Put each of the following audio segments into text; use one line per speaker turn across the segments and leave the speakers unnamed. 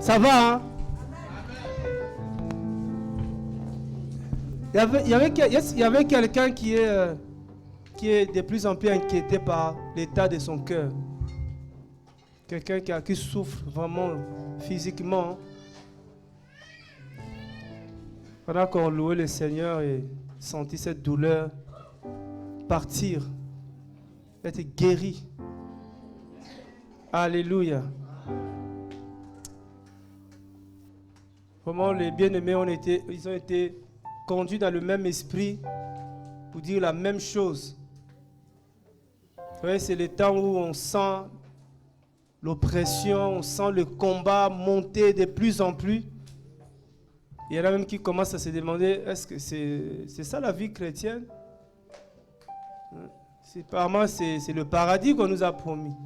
Ça va, hein? Il y avait quelqu'un qui est de plus en plus inquiété par l'état de son cœur. Quelqu'un qui souffre vraiment physiquement. Pendant qu'on louait le Seigneur et sentit cette douleur partir, être guéri. Alléluia. Vraiment, les bien-aimés ils ont été conduits dans le même esprit pour dire la même chose. Vous voyez, c'est le temps où on sent l'oppression, on sent le combat monter de plus en plus. Il y en a même qui commencent à se demander, est-ce que c'est ça la vie chrétienne? Apparemment, c'est le paradis qu'on nous a promis.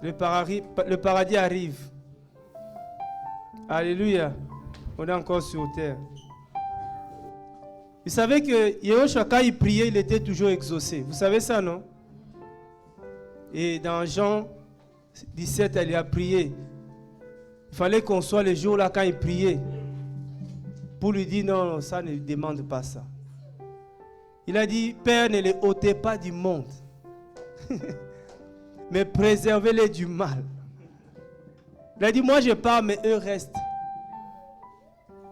Le paradis arrive. Alléluia. On est encore sur terre. Vous savez que Yehoshua, quand il priait, il était toujours exaucé. Vous savez ça, non? Et dans Jean 17, il a prié. Il fallait qu'on soit le jour là quand il priait. Pour lui dire non, ça ne demande pas ça. Il a dit, Père, ne les ôtez pas du monde. Mais préservez-les du mal. Il a dit, moi je pars, mais eux restent.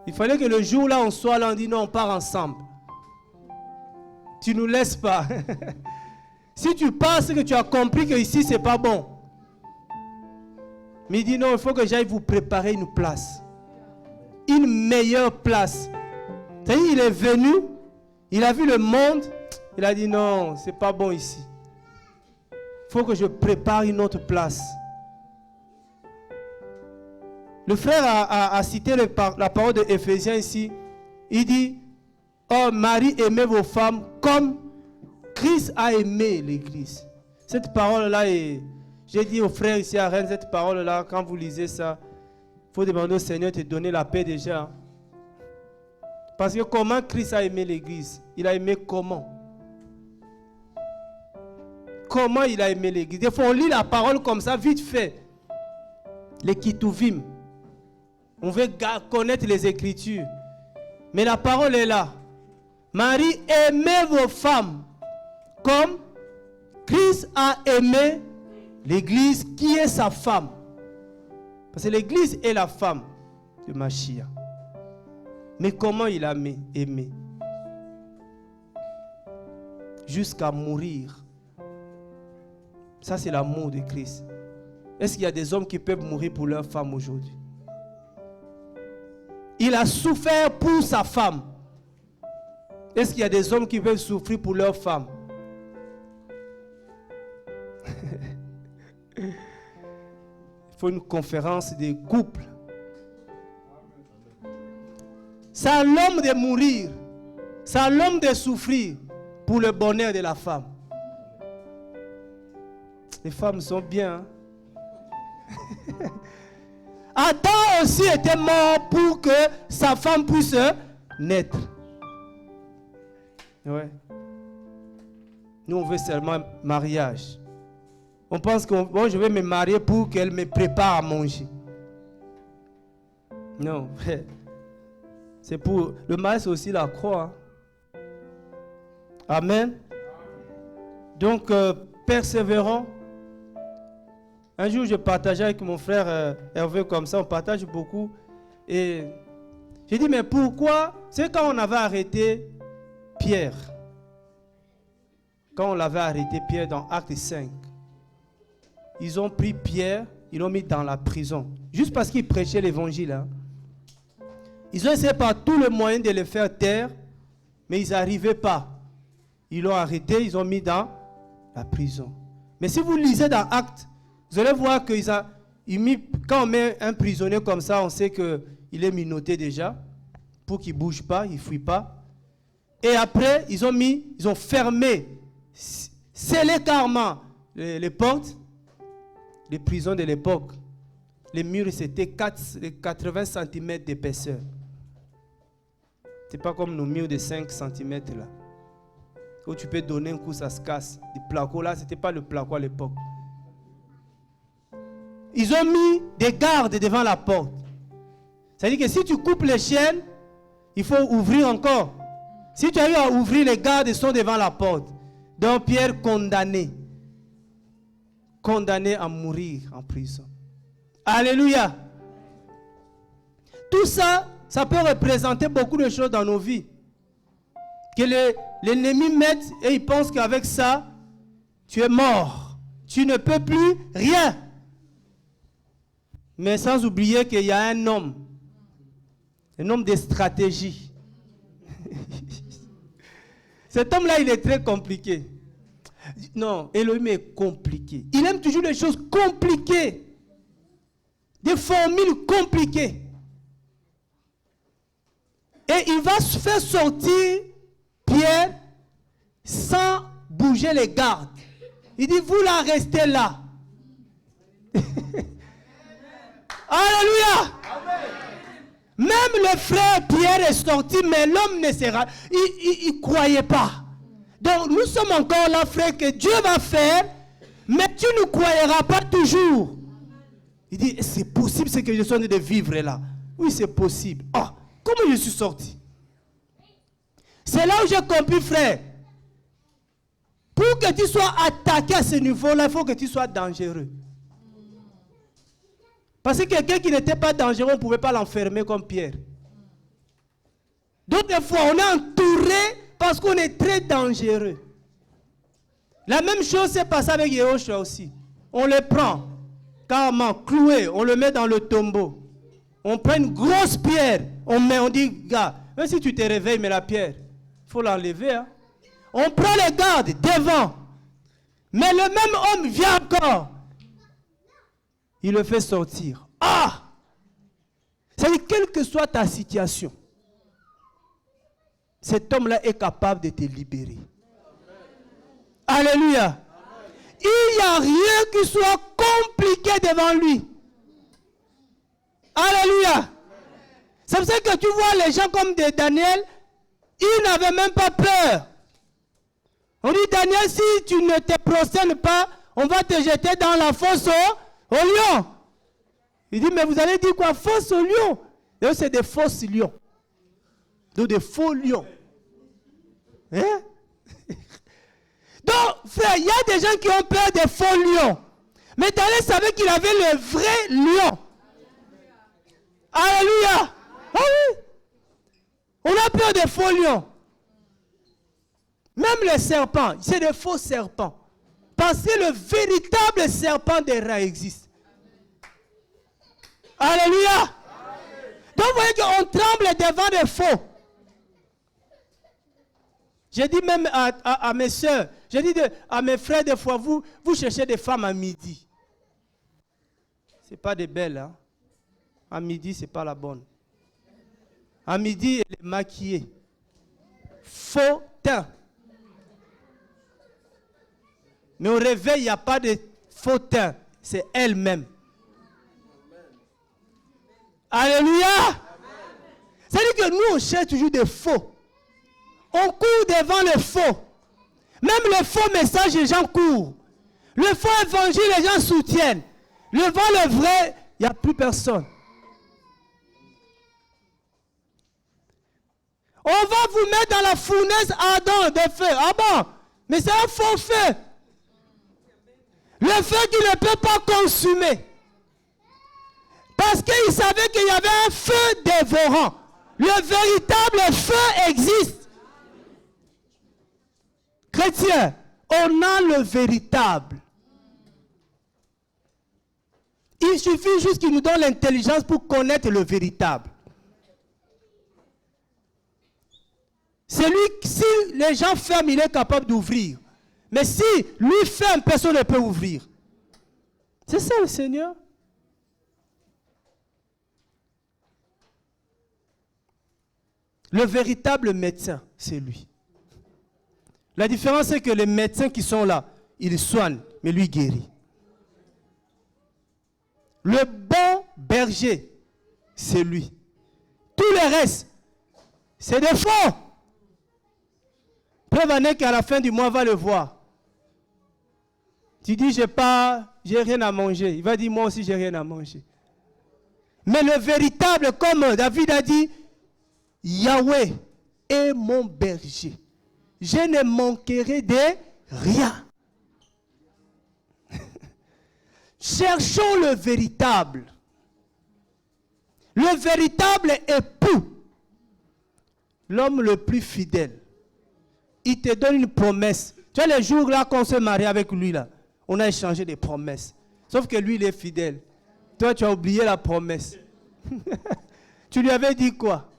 Il fallait que le jour là, on soit là, on dit non, on part ensemble. Tu ne nous laisses pas. Si tu pars, c'est que tu as compris que ici, c'est pas bon. Mais il dit non, il faut que j'aille vous préparer une place. Une meilleure place. C'est-à-dire, il est venu, il a vu le monde, il a dit non, c'est pas bon ici. Il faut que je prépare une autre place. Le frère a cité la parole de Éphésiens ici. Il dit, oh Marie, aimez vos femmes comme Christ a aimé l'Église. Cette parole-là, j'ai dit aux frères ici à Rennes, cette parole-là, quand vous lisez ça, il faut demander au Seigneur de te donner la paix déjà. Parce que comment Christ a aimé l'Église? Il a aimé comment? Comment il a aimé l'Église? Des fois, on lit la parole comme ça, vite fait. Les Kituvim. On veut connaître les Écritures. Mais la parole est là. Marie, aimez vos femmes comme Christ a aimé l'Église qui est sa femme. Parce que l'Église est la femme de Mashiach. Mais comment il a aimé? Jusqu'à mourir. Ça, c'est l'amour de Christ. Est-ce qu'il y a des hommes qui peuvent mourir pour leur femme aujourd'hui? Il a souffert pour sa femme. Est-ce qu'il y a des hommes qui peuvent souffrir pour leur femme? Il faut une conférence de couple. C'est à l'homme de mourir. C'est à l'homme de souffrir pour le bonheur de la femme. Les femmes sont bien. Hein? Adam aussi était mort pour que sa femme puisse naître. Ouais. Nous, on veut seulement mariage. On pense que bon, je vais me marier pour qu'elle me prépare à manger. Non. C'est pour... Le mariage, c'est aussi la croix. Hein? Amen. Donc, persévérons. Un jour, je partageais avec mon frère Hervé comme ça, on partage beaucoup. Et j'ai dit, mais pourquoi? C'est quand on avait arrêté Pierre. Quand on l'avait arrêté Pierre dans Acte 5. Ils ont pris Pierre, ils l'ont mis dans la prison. Juste parce qu'il prêchait l'évangile. Hein. Ils ont essayé par tous les moyens de le faire taire, mais ils n'arrivaient pas. Ils l'ont arrêté, ils ont mis dans la prison. Mais si vous lisez dans Acte, vous allez voir que quand on met un prisonnier comme ça, on sait qu'il est menotté déjà, pour qu'il ne bouge pas, il ne fuit pas. Et après, ils ont fermé, scellé carrément les portes, les prisons de l'époque. Les murs, c'était 80 cm d'épaisseur. Ce n'est pas comme nos murs de 5 cm là. Où tu peux donner un coup, ça se casse. Les placos là, ce n'était pas le placo à l'époque. ils ont mis des gardes devant la porte. C'est-à-dire que si tu coupes les chaînes, il faut ouvrir encore. Si tu arrives à ouvrir, les gardes sont devant la porte. Donc Pierre condamné. Condamné à mourir en prison. Alléluia. Tout ça, ça peut représenter beaucoup de choses dans nos vies. Que l'ennemi mette et il pense qu'avec ça, tu es mort. Tu ne peux plus rien. Mais sans oublier qu'il y a un homme de stratégie. Cet homme-là, il est très compliqué. Non, Elohim est compliqué. Il aime toujours les choses compliquées. Des formules compliquées. Et il va se faire sortir Pierre sans bouger les gardes. Il dit, vous là, restez là. Alléluia. Même le frère Pierre est sorti, mais l'homme ne sera. Il ne croyait pas. Donc nous sommes encore là, frère, que Dieu va faire, mais tu ne croiras pas toujours. Il dit, c'est possible ce que je suis en train de vivre là. Oui, c'est possible. Oh, comment je suis sorti? C'est là où j'ai compris, frère. Pour que tu sois attaqué à ce niveau-là, il faut que tu sois dangereux. Parce que quelqu'un qui n'était pas dangereux, on ne pouvait pas l'enfermer comme Pierre. D'autres fois, on est entouré parce qu'on est très dangereux. La même chose s'est passée avec Yehoshua aussi. On le prend, carrément, cloué, on le met dans le tombeau. On prend une grosse pierre, on dit, gars, même si tu te réveilles, mais la pierre, il faut l'enlever. Hein. On prend les gardes devant. Mais le même homme vient encore. Il le fait sortir. Ah! C'est-à-dire, quelle que soit ta situation, cet homme-là est capable de te libérer. Alléluia. Il n'y a rien qui soit compliqué devant lui. Alléluia. C'est pour ça que tu vois les gens comme Daniel, ils n'avaient même pas peur. On dit, Daniel, si tu ne te prosternes pas, on va te jeter dans la fosse au lion. Il dit, mais vous allez dire quoi? Fosse au lion. Et c'est des fausses lions. Donc des faux lions. Hein? Donc, frère, il y a des gens qui ont peur des faux lions. Mais Daniel savait qu'il avait le vrai lion. Alléluia. Ah oui. On a peur des faux lions. Même les serpents, c'est des faux serpents. Parce que le véritable serpent des rats existe. Alléluia. Donc vous voyez qu'on tremble devant des faux. J'ai dit même à mes soeurs, j'ai dit à mes frères des fois, vous cherchez des femmes à midi. Ce n'est pas des belles. Hein? À midi, ce n'est pas la bonne. À midi, elle est maquillée. Faux teint. Mais au réveil, il n'y a pas de faux teint. C'est elle-même. Alléluia. C'est-à-dire que nous, on cherche toujours des faux. On court devant le faux. Même le faux message, les gens courent. Le faux évangile, les gens soutiennent. Devant le vrai, il n'y a plus personne. On va vous mettre dans la fournaise ardente de feu. Ah bon? Mais c'est un faux feu. Le feu qui ne peut pas consumer. Parce qu'il savait qu'il y avait un feu dévorant. Le véritable feu existe. Chrétiens, on a le véritable. Il suffit juste qu'il nous donne l'intelligence pour connaître le véritable. C'est lui, si les gens ferment, il est capable d'ouvrir. Mais si lui ferme, personne ne peut ouvrir. C'est ça le Seigneur. Le véritable médecin, c'est lui. La différence, c'est que les médecins qui sont là, ils soignent, mais lui guérit. Le bon berger, c'est lui. Tout le reste, c'est des faux. Preuve en est qu'à la fin du mois, va le voir. Tu dis, j'ai rien à manger. Il va dire, moi aussi, j'ai rien à manger. Mais le véritable, comme David a dit, Yahweh est mon berger. Je ne manquerai de rien. Cherchons le véritable. Le véritable époux. L'homme le plus fidèle. Il te donne une promesse. Tu vois les jours là qu'on s'est marié avec lui là. On a échangé des promesses. Sauf que lui il est fidèle. Toi tu as oublié la promesse. Tu lui avais dit quoi?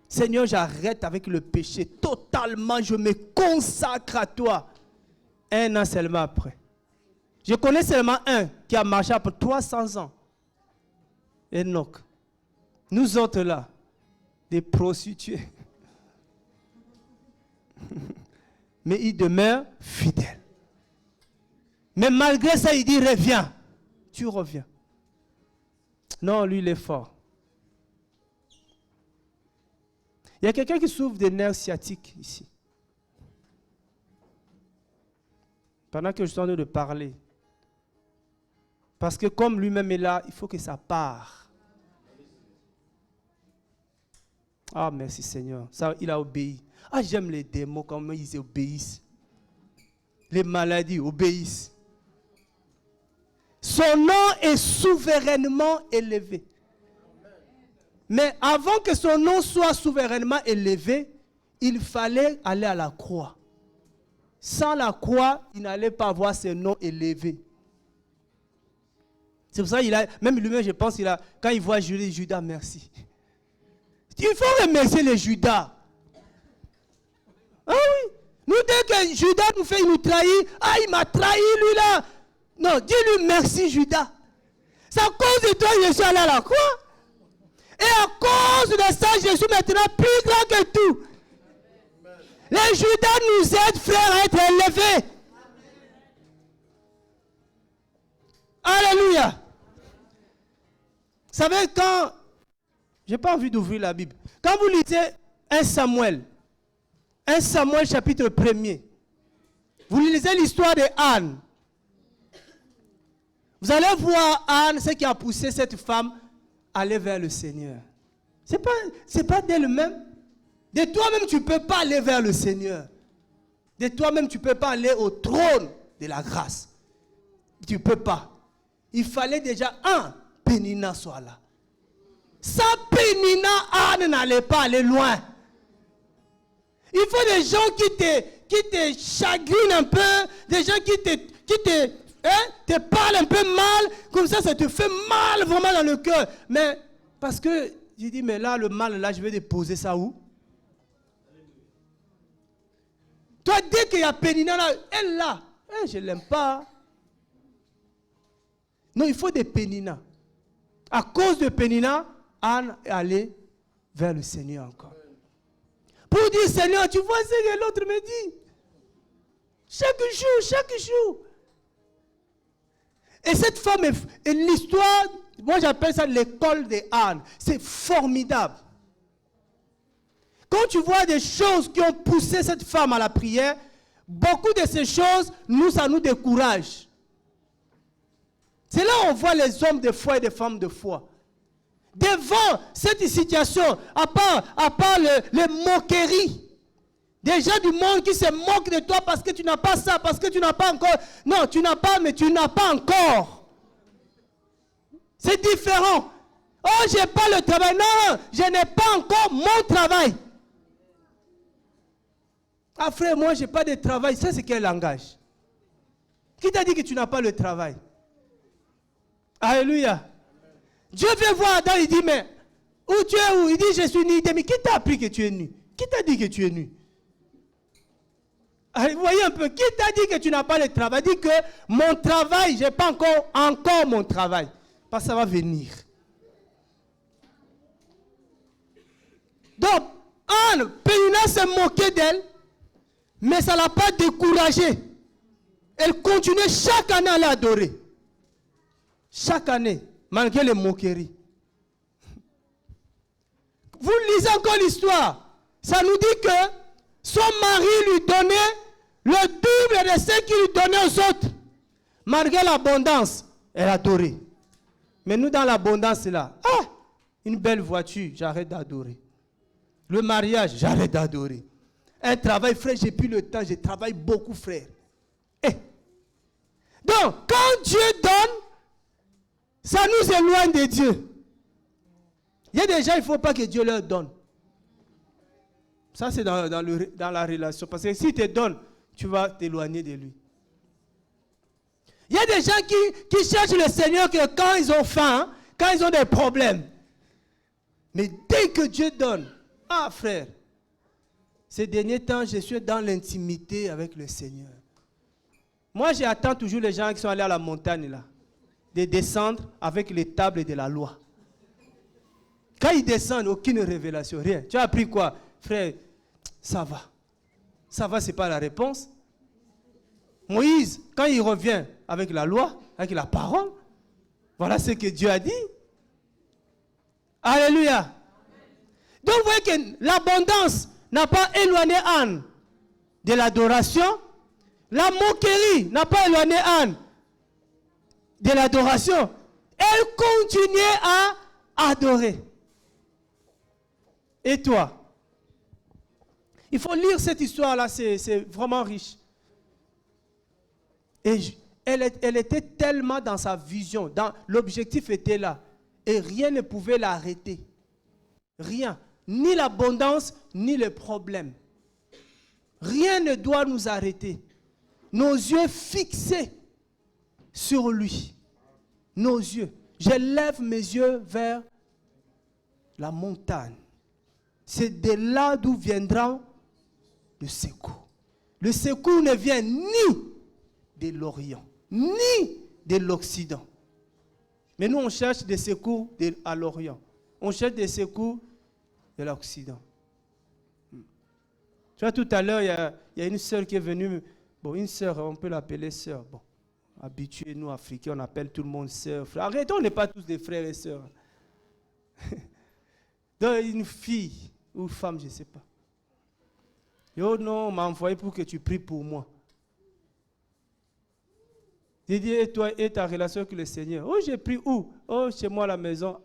Seigneur, j'arrête avec le péché totalement. Je me consacre à toi. Un an seulement après. Je connais seulement un qui a marché après 300 ans. Enoch. Nous autres là, des prostituées. Mais il demeure fidèle. Mais malgré ça, il dit reviens. Tu reviens. Non, lui il est fort. Il y a quelqu'un qui souffre des nerfs sciatiques ici. Pendant que je suis en train de parler. Parce que comme lui-même est là, il faut que ça parte. Ah, merci Seigneur. Ça, il a obéi. Ah, j'aime les démons, comment ils obéissent. Les maladies obéissent. Son nom est souverainement élevé. Mais avant que son nom soit souverainement élevé, il fallait aller à la croix. Sans la croix, il n'allait pas avoir ce nom élevé. C'est pour ça qu'il a, même lui-même, je pense, quand il voit Judas, merci. Il faut remercier les Judas. Ah oui. Nous, dès que Judas nous fait, il nous trahit. Ah, il m'a trahi, lui là. Non, dis-lui merci, Judas. C'est à cause de toi que je suis allé à la croix. Et à cause de ça, je suis maintenant plus grand que tout. Les Judas nous aident, frères, à être élevés. Alléluia. Vous savez, quand... Je n'ai pas envie d'ouvrir la Bible. Quand vous lisez 1 Samuel chapitre 1er, vous lisez l'histoire de Anne. Vous allez voir Anne, ce qui a poussé cette femme à aller vers le Seigneur. C'est pas d'elle-même. De toi-même, tu ne peux pas aller vers le Seigneur. De toi-même, tu ne peux pas aller au trône de la grâce. Tu ne peux pas. Il fallait déjà Pénina soit là. Sans Pénina, Anne n'allait pas aller loin. Il faut des gens qui te chagrinent un peu, des gens qui te parlent un peu mal, comme ça te fait mal vraiment dans le cœur. Mais parce que j'ai dit, mais là, le mal, là, je vais déposer ça où? Toi, dès qu'il y a Pénina là, elle là, je ne l'aime pas. Non, il faut des Pénina. À cause de Pénina, Anne est allée vers le Seigneur encore. Pour dire, Seigneur, tu vois ce que l'autre me dit. Chaque jour. Et cette femme, et l'histoire, moi j'appelle ça l'école de Anne. C'est formidable. Quand tu vois des choses qui ont poussé cette femme à la prière, beaucoup de ces choses, ça nous décourage. C'est là où on voit les hommes de foi et les femmes de foi. Devant cette situation, à part les moqueries, des gens du monde qui se moquent de toi parce que tu n'as pas ça, parce que tu n'as pas encore. Non, tu n'as pas, mais tu n'as pas encore. C'est différent. Oh, je n'ai pas le travail. Non, je n'ai pas encore mon travail. Ah frère, moi je n'ai pas de travail. Ça c'est quel langage? Qui t'a dit que tu n'as pas le travail? Alléluia. Dieu veut voir Adam, il dit, mais où tu es où? Il dit, je suis nu. Mais qui t'a appris que tu es nu? Qui t'a dit que tu es nu? Allez, voyez un peu, qui t'a dit que tu n'as pas le travail? Il dit que mon travail, je n'ai pas encore mon travail. Parce que ça va venir. Donc, Anne, Pénina s'est moquée d'elle, mais ça ne l'a pas découragée. Elle continuait chaque année à l'adorer. Chaque année, malgré les moqueries. Vous lisez encore l'histoire. Ça nous dit que son mari lui donnait Le double de ce qu'il lui donnait aux autres. Malgré l'abondance, elle adorait. Mais nous, dans l'abondance, là, une belle voiture, j'arrête d'adorer. Le mariage, j'arrête d'adorer. Un travail, frère, j'ai plus le temps, je travaille beaucoup, frère. Donc, quand Dieu donne, ça nous éloigne de Dieu. Il y a des gens, il ne faut pas que Dieu leur donne. Ça, c'est dans la relation. Parce que s'il te donne, tu vas t'éloigner de lui. Il y a des gens qui cherchent le Seigneur que quand ils ont faim, quand ils ont des problèmes. Mais dès que Dieu donne, frère, ces derniers temps, je suis dans l'intimité avec le Seigneur. Moi, j'attends toujours les gens qui sont allés à la montagne, là, de descendre avec les tables de la loi. Quand ils descendent, aucune révélation, rien. Tu as appris quoi? Frère, ça va. Ça va, ce n'est pas la réponse. Moïse, quand il revient avec la loi, avec la parole, voilà ce que Dieu a dit. Alléluia. Donc vous voyez que l'abondance n'a pas éloigné Anne de l'adoration. La moquerie n'a pas éloigné Anne de l'adoration. Elle continuait à adorer. Et toi? Il faut lire cette histoire-là, c'est vraiment riche. Et elle était tellement dans sa vision, l'objectif était là. Et rien ne pouvait l'arrêter. Rien. Ni l'abondance, ni le problème. Rien ne doit nous arrêter. Nos yeux fixés sur lui. Nos yeux. Je lève mes yeux vers la montagne. C'est de là d'où viendra le secours. Le secours ne vient ni de l'Orient, ni de l'Occident. Mais nous, on cherche des secours à l'Orient. On cherche des secours de l'Occident. Tu vois, tout à l'heure, il y a une sœur qui est venue. Bon, une sœur, on peut l'appeler sœur. Bon, habitués, nous, Africains, on appelle tout le monde sœur, frère. Arrêtons, on n'est pas tous des frères et sœurs. Donc, une fille ou femme, je ne sais pas. Oh non, on m'a envoyé pour que tu pries pour moi. J'ai dit, et toi, et ta relation avec le Seigneur? Oh, j'ai pris où? Oh, chez moi à la maison.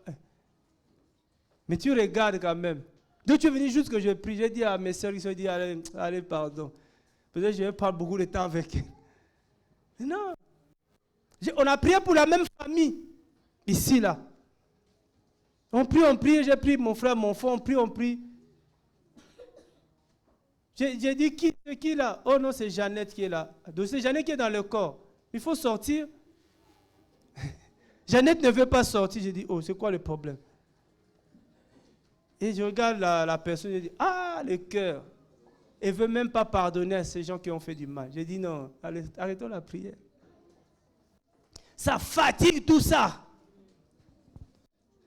Mais tu regardes quand même. Donc tu es venu juste que je prie. J'ai dit à mes soeurs, ils ont dit, allez, pardon. Peut-être que je vais prendre beaucoup de temps avec elles. Mais non. On a prié pour la même famille. Ici, là. On prie, j'ai pris mon frère, mon frère, on prie. J'ai dit, qui là? Oh non, c'est Jeannette qui est là. Donc c'est Jeannette qui est dans le corps. Il faut sortir. Jeannette ne veut pas sortir. J'ai dit, oh, c'est quoi le problème? Et je regarde la personne, je dis, le cœur. Elle ne veut même pas pardonner à ces gens qui ont fait du mal. J'ai dit, non, allez, arrêtons la prière. Ça fatigue tout ça.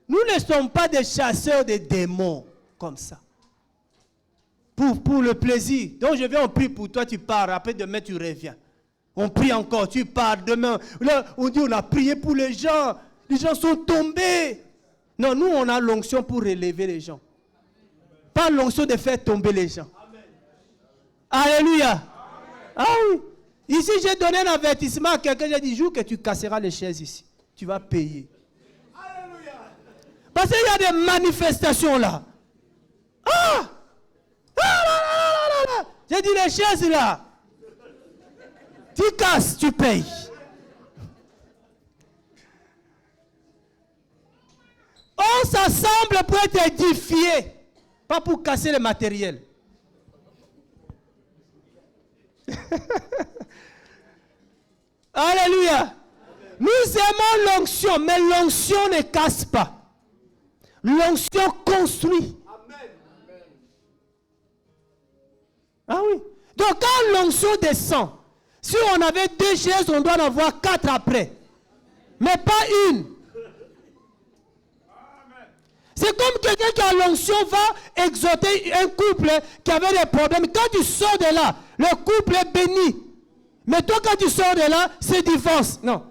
Nous ne sommes pas des chasseurs de démons comme ça. Pour le plaisir. Donc je viens, on prie pour toi, tu pars. Après demain, tu reviens. On prie encore, tu pars demain. Là, on dit, on a prié pour les gens. Les gens sont tombés. Non, nous, on a l'onction pour relever les gens. Pas l'onction de faire tomber les gens. Amen. Alléluia. Amen. Ah oui. Ici, j'ai donné un avertissement à quelqu'un. J'ai dit, jour que tu casseras les chaises ici, tu vas payer. Alléluia. Parce qu'il y a des manifestations là. J'ai dit, les chaises là. Tu casses, tu payes. On s'assemble pour être édifié, pas pour casser le matériel. Alléluia. Nous aimons l'onction, mais l'onction ne casse pas. L'onction construit. Amen. Ah oui. Donc quand l'onction descend, si on avait 2 chaises, on doit en avoir 4 après. Mais pas une. C'est comme quelqu'un qui a l'onction va exhorter un couple qui avait des problèmes. Quand tu sors de là, le couple est béni. Mais toi, quand tu sors de là, c'est divorce. Non,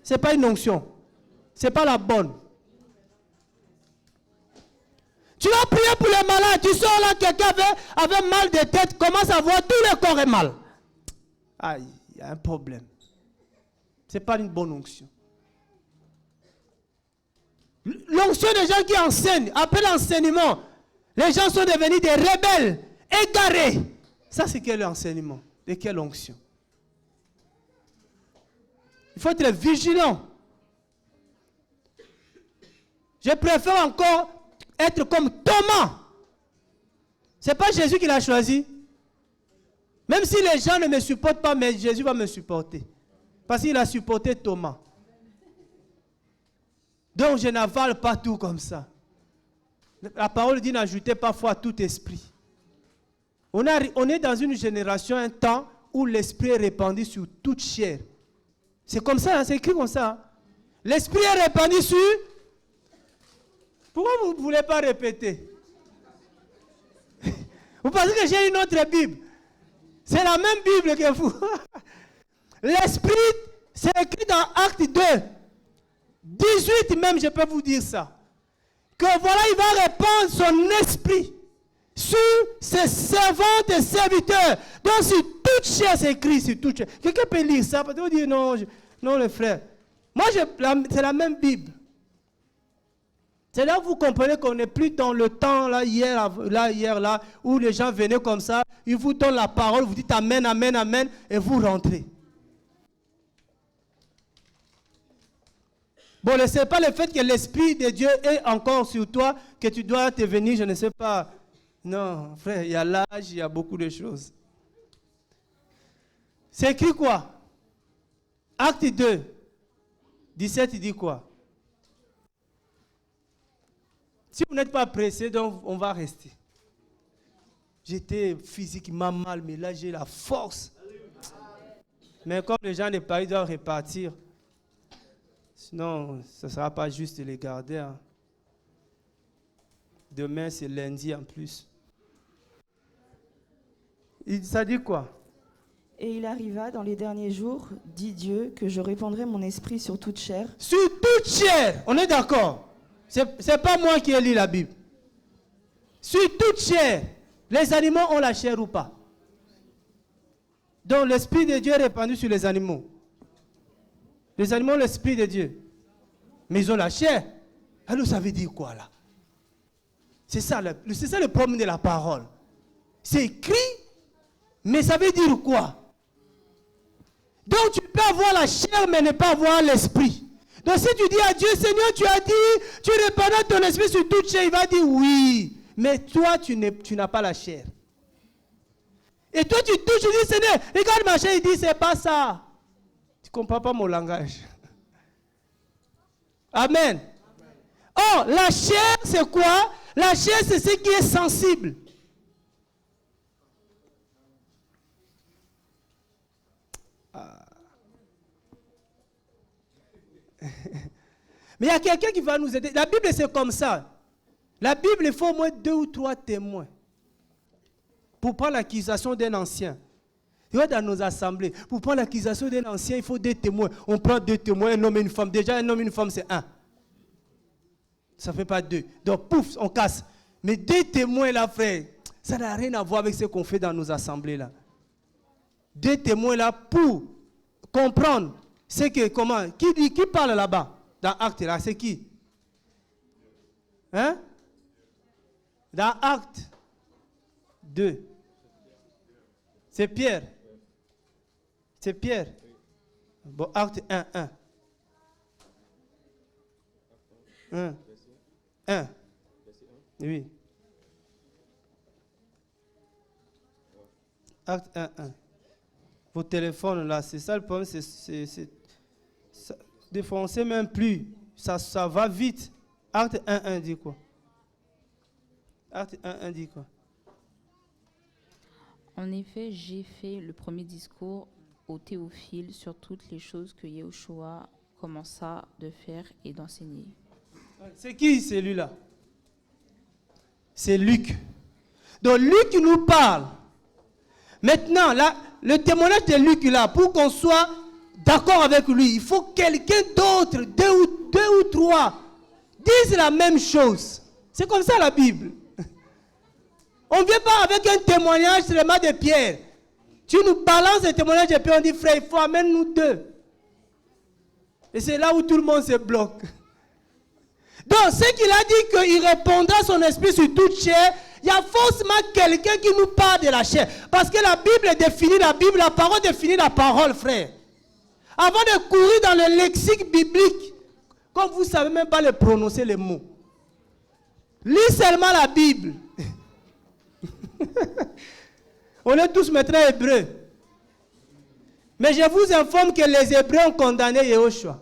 ce n'est pas une onction. Ce n'est pas la bonne. Tu vas prier pour les malades. Tu sors là, quelqu'un avait mal de tête, commence à voir tout le corps est mal. Aïe, il y a un problème. Ce n'est pas une bonne onction. L'onction des gens qui enseignent, après l'enseignement, les gens sont devenus des rebelles, égarés. Ça, c'est quel enseignement? De quelle onction? Il faut être vigilant. Je préfère encore être comme Thomas. Ce n'est pas Jésus qui l'a choisi. Même si les gens ne me supportent pas, mais Jésus va me supporter. Parce qu'il a supporté Thomas. Donc je n'avale pas tout comme ça. La parole dit n'ajoutez pas foi à tout esprit. On est dans une génération, un temps où l'esprit est répandu sur toute chair. C'est comme ça, hein, c'est écrit comme ça. Hein. L'esprit est répandu sur... Pourquoi vous ne voulez pas répéter? Vous pensez que j'ai une autre Bible? C'est la même Bible que vous. L'esprit, c'est écrit dans Acte 2. 18 même, je peux vous dire ça. Que voilà, il va répandre son esprit sur ses servantes et serviteurs. Donc sur toute chair, c'est écrit sur toute chair. Quelqu'un peut lire ça? Peut-être vous dire non, non les frères. Moi, c'est la même Bible. C'est là que vous comprenez qu'on n'est plus dans le temps, là, hier, où les gens venaient comme ça, ils vous donnent la parole, vous dites Amen, Amen, Amen, et vous rentrez. Bon, ce n'est pas le fait que l'Esprit de Dieu est encore sur toi, que tu dois te venir, je ne sais pas. Non, frère, il y a l'âge, il y a beaucoup de choses. C'est écrit quoi? Acte 2, 17, il dit quoi? Si vous n'êtes pas pressé, donc on va rester. J'étais physiquement mal, mais là j'ai la force. Mais comme les gens de Paris doivent repartir, sinon ce ne sera pas juste de les garder. Hein. Demain c'est lundi en plus. Ça dit quoi?
Et il arriva dans les derniers jours, dit Dieu, que je répandrai mon esprit sur toute chair.
Sur toute chair, on est d'accord? Ce n'est pas moi qui ai lu la Bible. Sur toute chair, les animaux ont la chair ou pas? Donc l'Esprit de Dieu est répandu sur les animaux. Les animaux ont l'Esprit de Dieu. Mais ils ont la chair. Alors ça veut dire quoi là? C'est ça le problème de la parole. C'est écrit, mais ça veut dire quoi? Donc tu peux avoir la chair mais ne pas avoir l'Esprit. Donc si tu dis à Dieu, Seigneur, tu as dit, tu répandras ton esprit sur toute chair, il va dire oui. Mais toi, tu n'as pas la chair. Et toi, tu touches, tu dis, Seigneur, regarde ma chair, il dit, c'est pas ça. Tu ne comprends pas mon langage. Amen. Oh, la chair, c'est quoi? La chair, c'est ce qui est sensible. Mais il y a quelqu'un qui va nous aider. La Bible, c'est comme ça. La Bible, il faut au moins 2 ou 3 témoins pour prendre l'accusation d'un ancien. Tu vois, dans nos assemblées, pour prendre l'accusation d'un ancien, il faut 2 témoins. On prend 2 témoins, un homme et une femme. Déjà, un homme et une femme, c'est 1. Ça ne fait pas 2. Donc, pouf, on casse. Mais 2 témoins, là, frère, ça n'a rien à voir avec ce qu'on fait dans nos assemblées, là. 2 témoins, là, pour comprendre. C'est que, comment, qui parle là-bas, dans Acte, là, c'est qui? Hein? Dans Acte 2. C'est Pierre. C'est Pierre. Bon, Acte 1, 1. 1. 1. Oui. Acte 1, 1. Vos téléphones, là, c'est ça le problème, des fois, on ne sait même plus. Ça va vite. Acte 1.1 dit quoi? Acte 1.1 dit quoi?
En effet, j'ai fait le premier discours au Théophile sur toutes les choses que Yahushua commença de faire et d'enseigner.
C'est qui celui-là? C'est Luc. Donc Luc nous parle. Maintenant, là, le témoignage de Luc là, pour qu'on soit d'accord avec lui, il faut que quelqu'un d'autre, 2 ou 3, dise la même chose. C'est comme ça la Bible. On ne vient pas avec un témoignage seulement de Pierre. Tu nous balances des témoignages et puis on dit, frère, il faut amener nous deux. Et c'est là où tout le monde se bloque. Donc, ce qu'il a dit qu'il répondra son esprit sur toute chair, il y a forcément quelqu'un qui nous parle de la chair. Parce que la Bible définit la Bible, la parole définit la parole, frère. Avant de courir dans le lexique biblique, comme vous ne savez même pas le prononcer les mots, lis seulement la Bible. On est tous maintenant hébreux. Mais je vous informe que les Hébreux ont condamné Yahushua.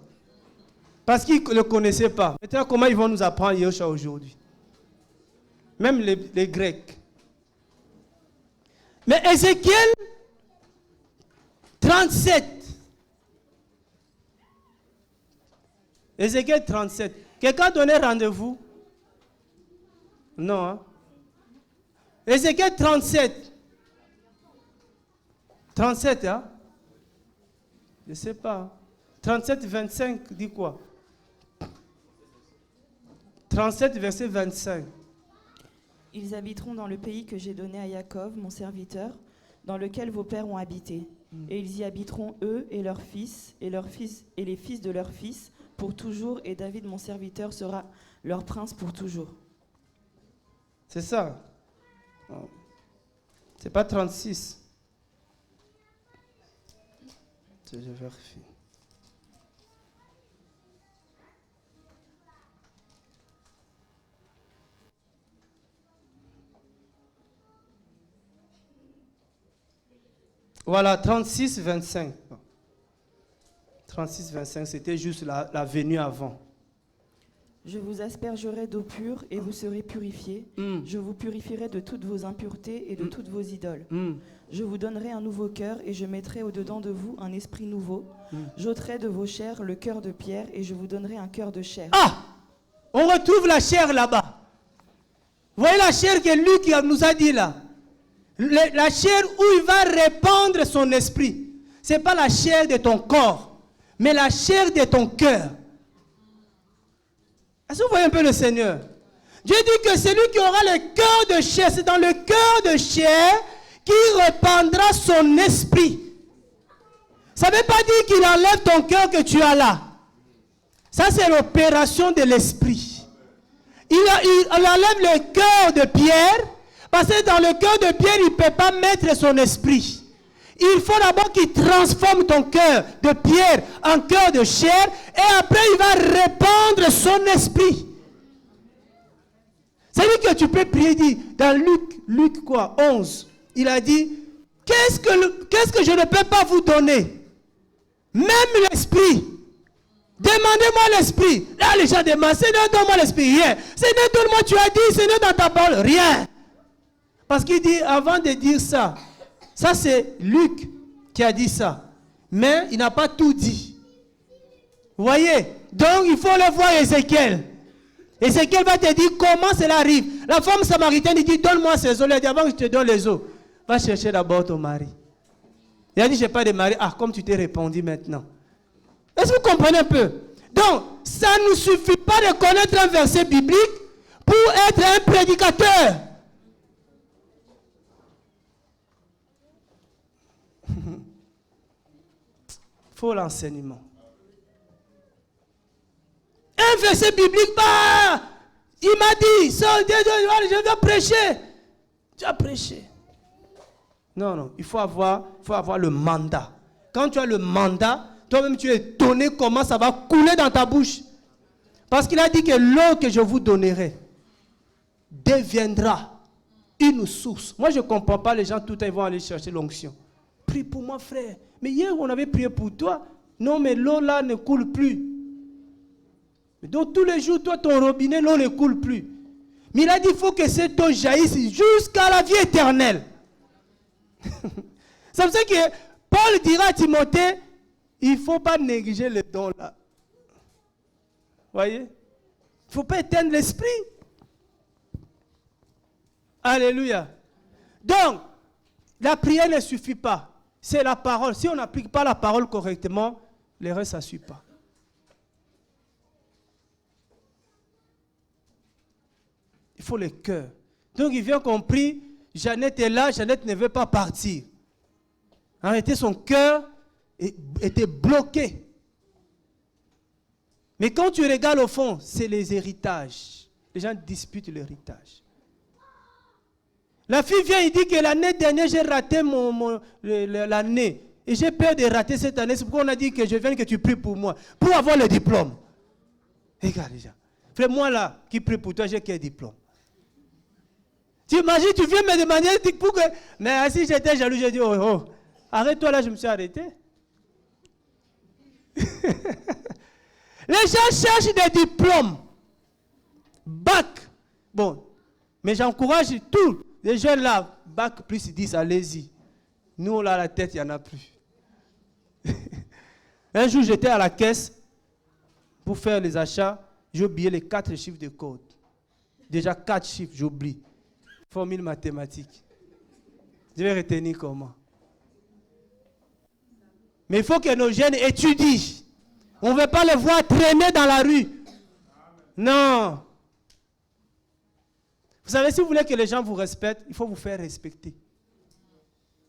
Parce qu'ils ne le connaissaient pas. Maintenant, comment ils vont nous apprendre Yahushua aujourd'hui? Même les Grecs. Mais Ézéchiel 37. Ézéchiel 37. Quelqu'un a donné rendez-vous? Non. Hein? Ézéchiel 37. 37, hein? Je ne sais pas. 37, 25 dit quoi? 37, verset 25.
Ils habiteront dans le pays que j'ai donné à Jacob, mon serviteur, dans lequel vos pères ont habité. Et ils y habiteront, eux et leurs fils, et les fils de leurs fils, pour toujours, et David, mon serviteur, sera leur prince pour toujours.
C'est ça. C'est pas 36. Je vérifie. Voilà, 36, 25. 36, 25, c'était juste la venue avant.
Je vous aspergerai d'eau pure et vous serez purifiés. Je vous purifierai de toutes vos impuretés et de toutes vos idoles. Je vous donnerai un nouveau cœur et je mettrai au-dedans de vous un esprit nouveau. J'ôterai de vos chairs le cœur de pierre et je vous donnerai un cœur de chair.
Ah! On retrouve la chair là-bas. Vous voyez la chair que Luc nous a dit là? La chair où il va répandre son esprit. Ce n'est pas la chair de ton corps, mais la chair de ton cœur. Est-ce que vous voyez un peu le Seigneur? Dieu dit que celui qui aura le cœur de chair, c'est dans le cœur de chair qu'il répandra son esprit. Ça ne veut pas dire qu'il enlève ton cœur que tu as là. Ça, c'est l'opération de l'esprit. Il enlève le cœur de pierre, parce que dans le cœur de pierre, il ne peut pas mettre son esprit. Il faut d'abord qu'il transforme ton cœur de pierre en cœur de chair, et après il va répandre son esprit. C'est-à-dire que tu peux prier, dit, dans Luc quoi, 11, il a dit, qu'est-ce que je ne peux pas vous donner? Même l'esprit. Demandez-moi l'esprit. Là, les gens demandent, Seigneur, donne-moi l'esprit. Rien. Seigneur, donne-moi, tu as dit, Seigneur, dans ta parole. Rien. Parce qu'il dit, avant de dire ça, ça c'est Luc qui a dit ça. Mais il n'a pas tout dit. Vous voyez? Donc, il faut le voir Ézéchiel. Ézéchiel va te dire comment cela arrive. La femme samaritaine, il dit, donne-moi ces eaux. Elle dit, avant que je te donne les eaux, va chercher d'abord ton mari. Il a dit, je n'ai pas de mari. Ah, comme tu t'es répondu maintenant. Est-ce que vous comprenez un peu? Donc, ça ne suffit pas de connaître un verset biblique pour être un prédicateur. Faut l'enseignement. Un verset biblique, bah, il m'a dit, je dois prêcher. Tu as prêché. Non, il faut avoir le mandat. Quand tu as le mandat, toi-même tu es étonné comment ça va couler dans ta bouche. Parce qu'il a dit que l'eau que je vous donnerai deviendra une source. Moi je ne comprends pas, les gens tout le temps ils vont aller chercher l'onction. Prie pour moi frère. Mais hier on avait prié pour toi. Non mais l'eau là ne coule plus. Mais donc tous les jours toi ton robinet l'eau ne coule plus. Mais il a dit il faut que cette eau jaillisse jusqu'à la vie éternelle. C'est pour ça que Paul dira à Timothée, il ne faut pas négliger le don là. Voyez? Il ne faut pas éteindre l'esprit. Alléluia. Donc, la prière ne suffit pas. C'est la parole. Si on n'applique pas la parole correctement, le reste, ça ne suit pas. Il faut le cœur. Donc, il vient compris, Jeannette est là, Jeannette ne veut pas partir. En réalité, son cœur était bloqué. Mais quand tu regardes au fond, c'est les héritages. Les gens disputent l'héritage. La fille vient et dit que l'année dernière, j'ai raté l'année. Et j'ai peur de rater cette année. C'est pourquoi on a dit que je viens que tu pries pour moi. Pour avoir le diplôme. Regarde les gens. Frère, moi là, qui prie pour toi, j'ai quel diplôme? Tu imagines, tu viens me demander pour que... Mais si j'étais jaloux, j'ai dit, oh, arrête-toi là, je me suis arrêté. Les gens cherchent des diplômes. Bac. Bon, mais j'encourage tous les jeunes là, bac plus 10, allez-y. Nous, là, la tête, il n'y en a plus. Un jour, j'étais à la caisse pour faire les achats. J'ai oublié les 4 chiffres de code. Déjà 4 chiffres, j'oublie. Formule mathématique. Je vais retenir comment. Mais il faut que nos jeunes étudient. On ne veut pas les voir traîner dans la rue. Non. Vous savez, si vous voulez que les gens vous respectent, il faut vous faire respecter.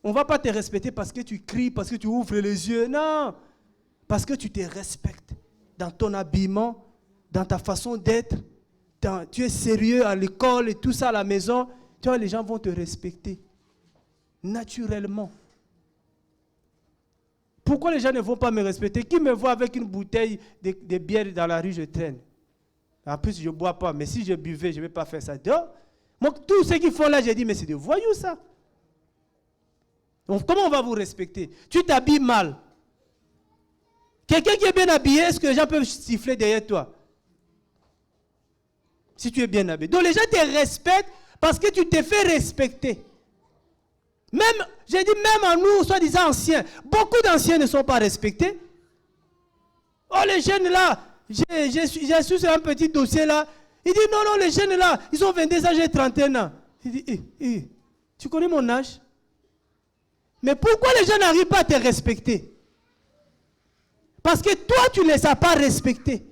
On ne va pas te respecter parce que tu cries, parce que tu ouvres les yeux. Non. Parce que tu te respectes dans ton habillement, dans ta façon d'être. Tu es sérieux à l'école et tout ça à la maison. Tu vois, les gens vont te respecter. Naturellement. Pourquoi les gens ne vont pas me respecter? Qui me voit avec une bouteille de bière dans la rue, je traîne. En plus, je ne bois pas. Mais si je buvais, je ne vais pas faire ça. Donc, moi, tous ceux qui font là, j'ai dit, mais c'est des voyous ça. Donc, comment on va vous respecter? Tu t'habilles mal. Quelqu'un qui est bien habillé, est-ce que les gens peuvent siffler derrière toi? Si tu es bien habillé. Donc, les gens te respectent parce que tu t'es fait respecter. Même, j'ai dit, même en nous, soi-disant anciens, beaucoup d'anciens ne sont pas respectés. Oh, les jeunes là, j'ai su sur un petit dossier là. Il dit, non, les jeunes là, ils ont 22 ans, j'ai 31 ans. Il dit, tu connais mon âge? Mais pourquoi les gens n'arrivent pas à te respecter? Parce que toi, tu ne les as pas respectés.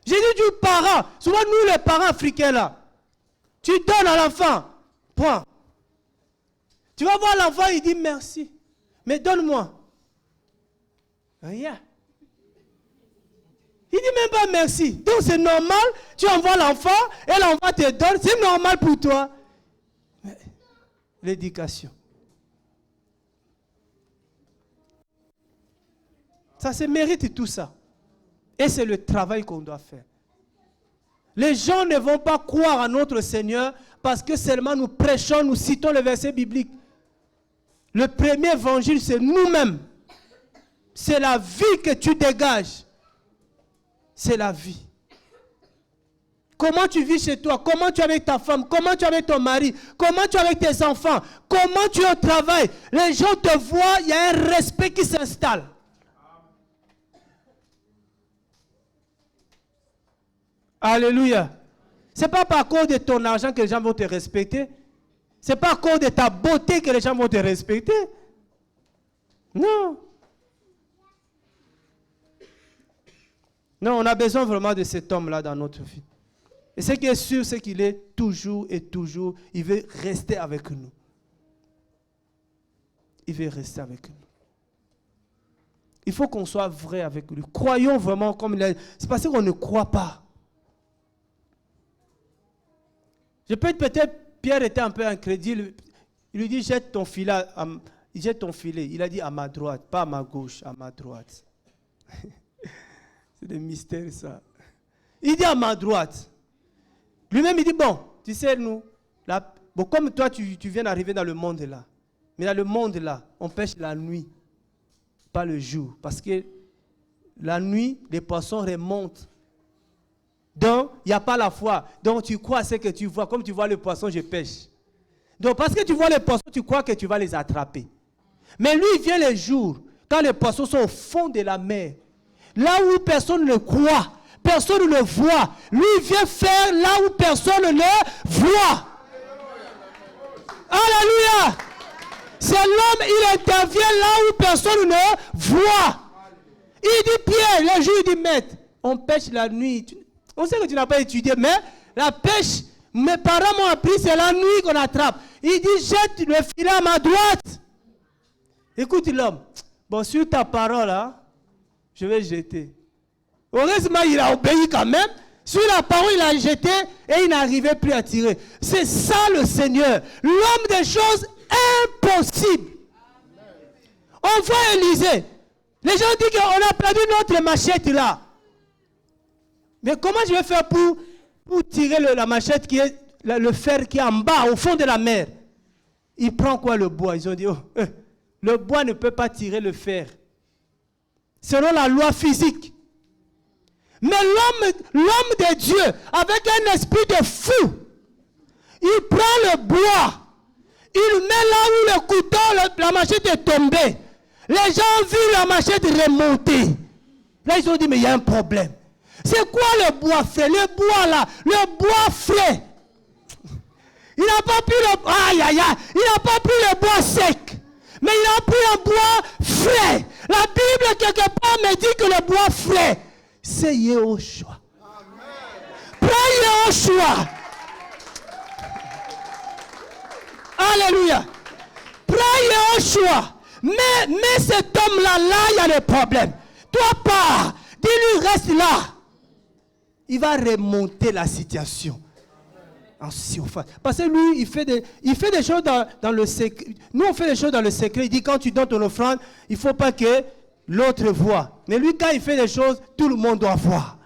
J'ai dit du parent, souvent nous les parents africains là, tu donnes à l'enfant, point. Tu vas voir l'enfant, il dit merci, mais donne-moi. Rien. Il dit même pas merci. Donc c'est normal, tu envoies l'enfant et l'enfant te donne, c'est normal pour toi. L'éducation. Ça se mérite tout ça. Et c'est le travail qu'on doit faire. Les gens ne vont pas croire à notre Seigneur parce que seulement nous prêchons, nous citons le verset biblique. Le premier évangile, c'est nous-mêmes. C'est la vie que tu dégages. C'est la vie. Comment tu vis chez toi? Comment tu es avec ta femme? Comment tu es avec ton mari? Comment tu es avec tes enfants? Comment tu es au travail? Les gens te voient, il y a un respect qui s'installe. Alléluia. Ce n'est pas par cause de ton argent que les gens vont te respecter. Ce n'est pas à cause de ta beauté que les gens vont te respecter. Non. Non, on a besoin vraiment de cet homme-là dans notre vie. Et ce qui est sûr, c'est qu'il est toujours et toujours, il veut rester avec nous. Il veut rester avec nous. Il faut qu'on soit vrai avec lui. Croyons vraiment comme il est. C'est parce qu'on ne croit pas. Peut-être Pierre était un peu incrédule. Il lui dit, jette ton filet. Jette ton filet. Il a dit à ma droite, pas à ma gauche, à ma droite. C'est des mystères ça. Il dit à ma droite. Lui-même il dit, bon, tu sais nous, bon, comme toi tu viens d'arriver dans le monde là. Mais dans le monde là, on pêche la nuit, pas le jour. Parce que la nuit, les poissons remontent. Donc, il n'y a pas la foi. Donc, tu crois à ce que tu vois. Comme tu vois le poisson, je pêche. Donc, parce que tu vois les poissons, tu crois que tu vas les attraper. Mais lui, il vient les jours, quand les poissons sont au fond de la mer. Là où personne ne croit, personne ne le voit. Lui, il vient faire là où personne ne le voit. Alléluia. C'est l'homme, il intervient là où personne ne voit. Il dit, Pierre, le jour, il dit, maître, on pêche la nuit. On sait que tu n'as pas étudié, mais la pêche, mes parents m'ont appris, c'est la nuit qu'on attrape. Il dit, jette le filet à ma droite. Écoute l'homme. Bon, sur ta parole, hein, je vais jeter. Heureusement, il a obéi quand même. Sur la parole, il a jeté et il n'arrivait plus à tirer. C'est ça le Seigneur. L'homme des choses impossibles. On voit Élisée. Les gens disent qu'on a perdu notre machette là. Mais comment je vais faire pour tirer la machette qui est le fer qui est en bas, au fond de la mer? Il prend quoi le bois? Ils ont dit, le bois ne peut pas tirer le fer. Selon la loi physique. Mais l'homme de Dieu, avec un esprit de fou, il prend le bois, il met là où le couteau, la machette est tombée. Les gens ont vu la machette remonter. Là, ils ont dit, mais il y a un problème. C'est quoi le bois frais? Le bois là, le bois frais. Il n'a pas pris il n'a pas pris le bois sec. Mais il a pris un bois frais. La Bible, quelque part, me dit que le bois frais, c'est Yehoshua. Prends Yehoshua. Alléluia. Prends Yehoshua. Mais cet homme-là, il y a des problèmes. Toi, pars. Dis-lui, reste là. Il va remonter la situation en surface. Parce que lui, il fait des choses dans le secret. Nous, on fait des choses dans le secret. Il dit, quand tu donnes ton offrande, il ne faut pas que l'autre voit. Mais lui, quand il fait des choses, tout le monde doit voir.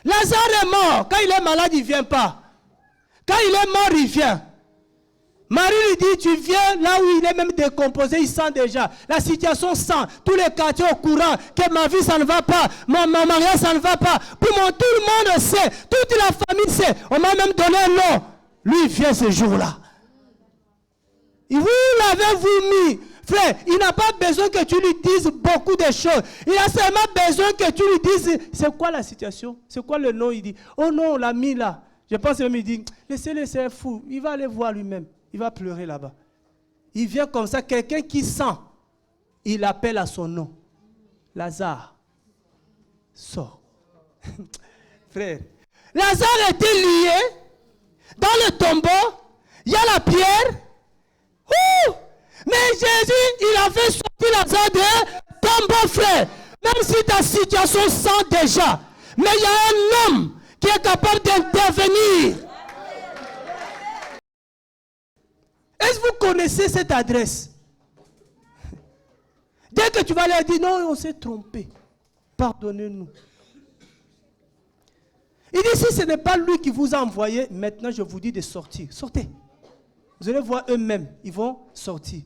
Lazare est mort. Quand il est malade, il ne vient pas. Quand il est mort, il vient. Marie lui dit, tu viens là où il est même décomposé, il sent déjà. La situation sent, tous les quartiers au courant, que ma vie ça ne va pas, mon mariage ça ne va pas. Tout le monde sait, toute la famille sait. On m'a même donné un nom. Lui, il vient ce jour-là. Vous l'avez vomi. Frère, il n'a pas besoin que tu lui dises beaucoup de choses. Il a seulement besoin que tu lui dises, c'est quoi la situation? C'est quoi le nom? Il dit, oh non, on l'a mis là. Je pense même, il dit, laissez-le, c'est fou. Il va aller voir lui-même. Il va pleurer là-bas. Il vient comme ça, quelqu'un qui sent. Il appelle à son nom. Lazare, sors. Frère, Lazare était lié dans le tombeau. Il y a la pierre. Ouh! Mais Jésus, il a fait sortir Lazare de tombeau, frère. Même si ta situation sent déjà. Mais il y a un homme qui est capable d'intervenir. Est-ce que vous connaissez cette adresse? Dès que tu vas leur dire, non, on s'est trompé. Pardonnez-nous. Il dit, si ce n'est pas lui qui vous a envoyé, maintenant je vous dis de sortir. Sortez. Vous allez voir eux-mêmes, ils vont sortir.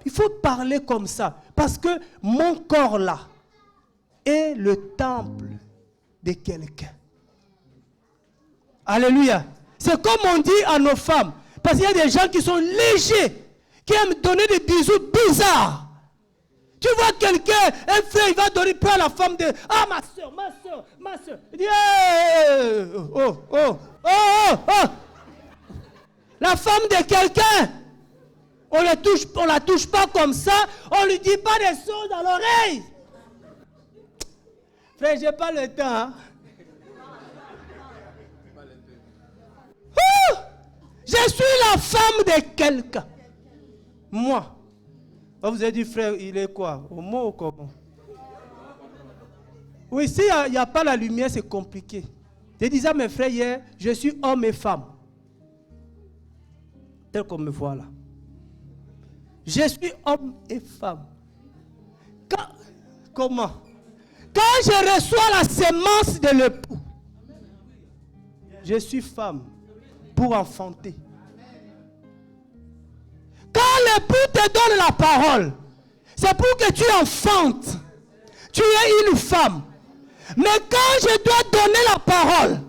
Il faut parler comme ça. Parce que mon corps là est le temple de quelqu'un. Alléluia. C'est comme on dit à nos femmes. Parce qu'il y a des gens qui sont légers, qui aiment donner des bisous bizarres. Tu vois quelqu'un, un frère, il va donner pas à la femme de, ah ma soeur, ma soeur, ma soeur. Il dit, hey, oh. La femme de quelqu'un, on la touche pas comme ça, on lui dit pas des choses dans l'oreille. Frère, j'ai pas le temps. Hein? Je suis la femme de quelqu'un. Moi. Vous avez dit, frère, il est quoi? Homo ou comment? Oui, s'il n'y a pas la lumière, c'est compliqué. Je disais à mes frères hier, je suis homme et femme. Tel qu'on me voit là. Je suis homme et femme. Comment? Quand je reçois la sémence de l'époux, je suis femme. Pour enfanter. Quand l'époux te donne la parole, c'est pour que tu enfantes. Tu es une femme. Mais quand je dois donner la parole,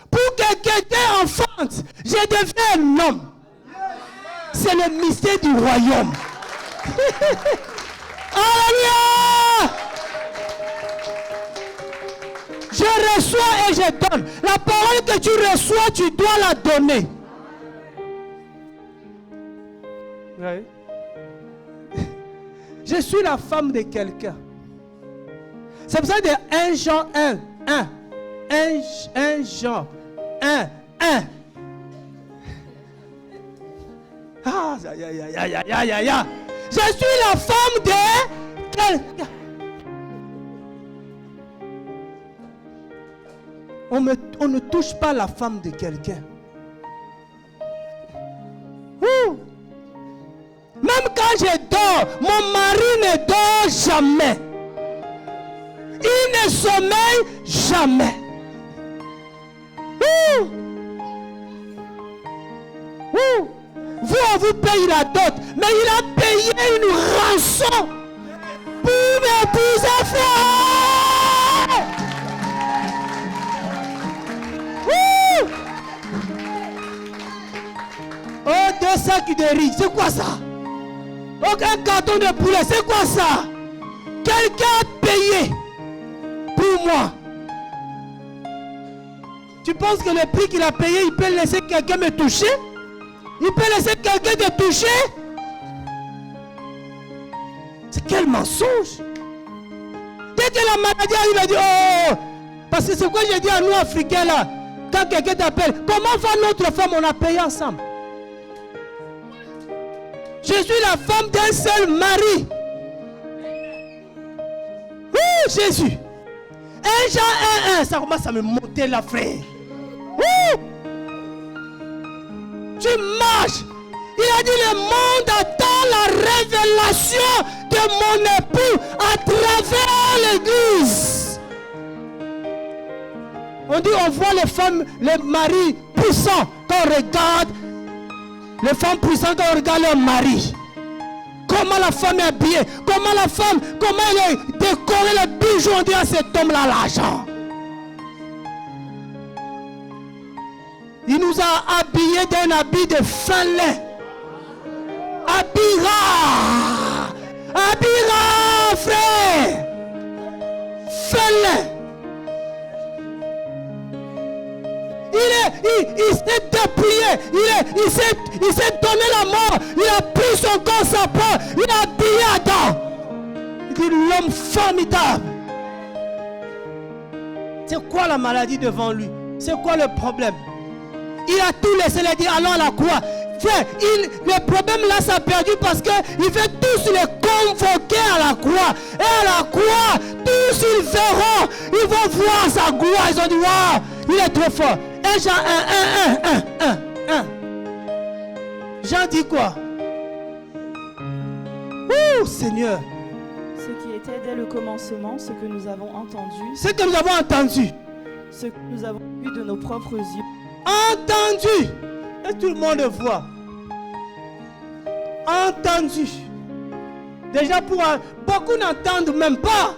pour que quelqu'un enfante, je deviens un homme. C'est le mystère du royaume. Alléluia! Je reçois et je donne. La parole que tu reçois, tu dois la donner. Oui. Je suis la femme de quelqu'un. C'est pour ça que 1 Jean 1. 1 Jean 1. Ah, ya. Je suis la femme de quelqu'un. On ne touche pas la femme de quelqu'un. Même quand je dors, mon mari ne dort jamais. Il ne sommeille jamais. Vous, on vous paye la dot, mais il a payé une rançon pour mes petits enfants. Oh, 2 sacs de riz, c'est quoi ça? Oh, un carton de poulet, c'est quoi ça? Quelqu'un a payé pour moi. Tu penses que le prix qu'il a payé, il peut laisser quelqu'un me toucher? Il peut laisser quelqu'un te toucher? C'est quel mensonge! Dès que la maladie arrive, il dit oh! Parce que c'est quoi j'ai dit à nous Africains là? Quand quelqu'un t'appelle, comment va notre femme? On a payé ensemble. Je suis la femme d'un seul mari. Oh Jésus! 1 Jean 1:1, ça commence à me monter la frère. Tu marches. Il a dit le monde attend la révélation de mon époux à travers l'église. On dit on voit les femmes, les maris puissants quand on regarde les femmes puissantes quand on regarde leur mari. Comment la femme est habillée, comment la femme, comment elle est décorée, les bijoux, on dit à cet homme-là l'argent. Il nous a habillés d'un habit de fin lin. Habillera, frère. Fin lin. Il s'est dépouillé, il s'est donné la mort, il a pris son corps, sa peau, il a habillé Adam. Il dit l'homme formidable. C'est quoi la maladie devant lui? C'est quoi le problème? Il a tout laissé, il a dit allons à la croix. Frère, le problème là ça a perdu parce qu'il veut tous les convoquer à la croix. Et à la croix, tous ils verront, ils vont voir sa gloire. Ils ont dit waouh, il est trop fort. 1 Jean 1. Jean dit quoi? Ouh Seigneur.
Ce qui était dès le commencement, ce que nous avons entendu.
Ce que nous avons entendu.
Ce que nous avons vu de nos propres yeux.
Entendu. Et tout le monde voit. Entendu. Déjà beaucoup n'entendent même pas.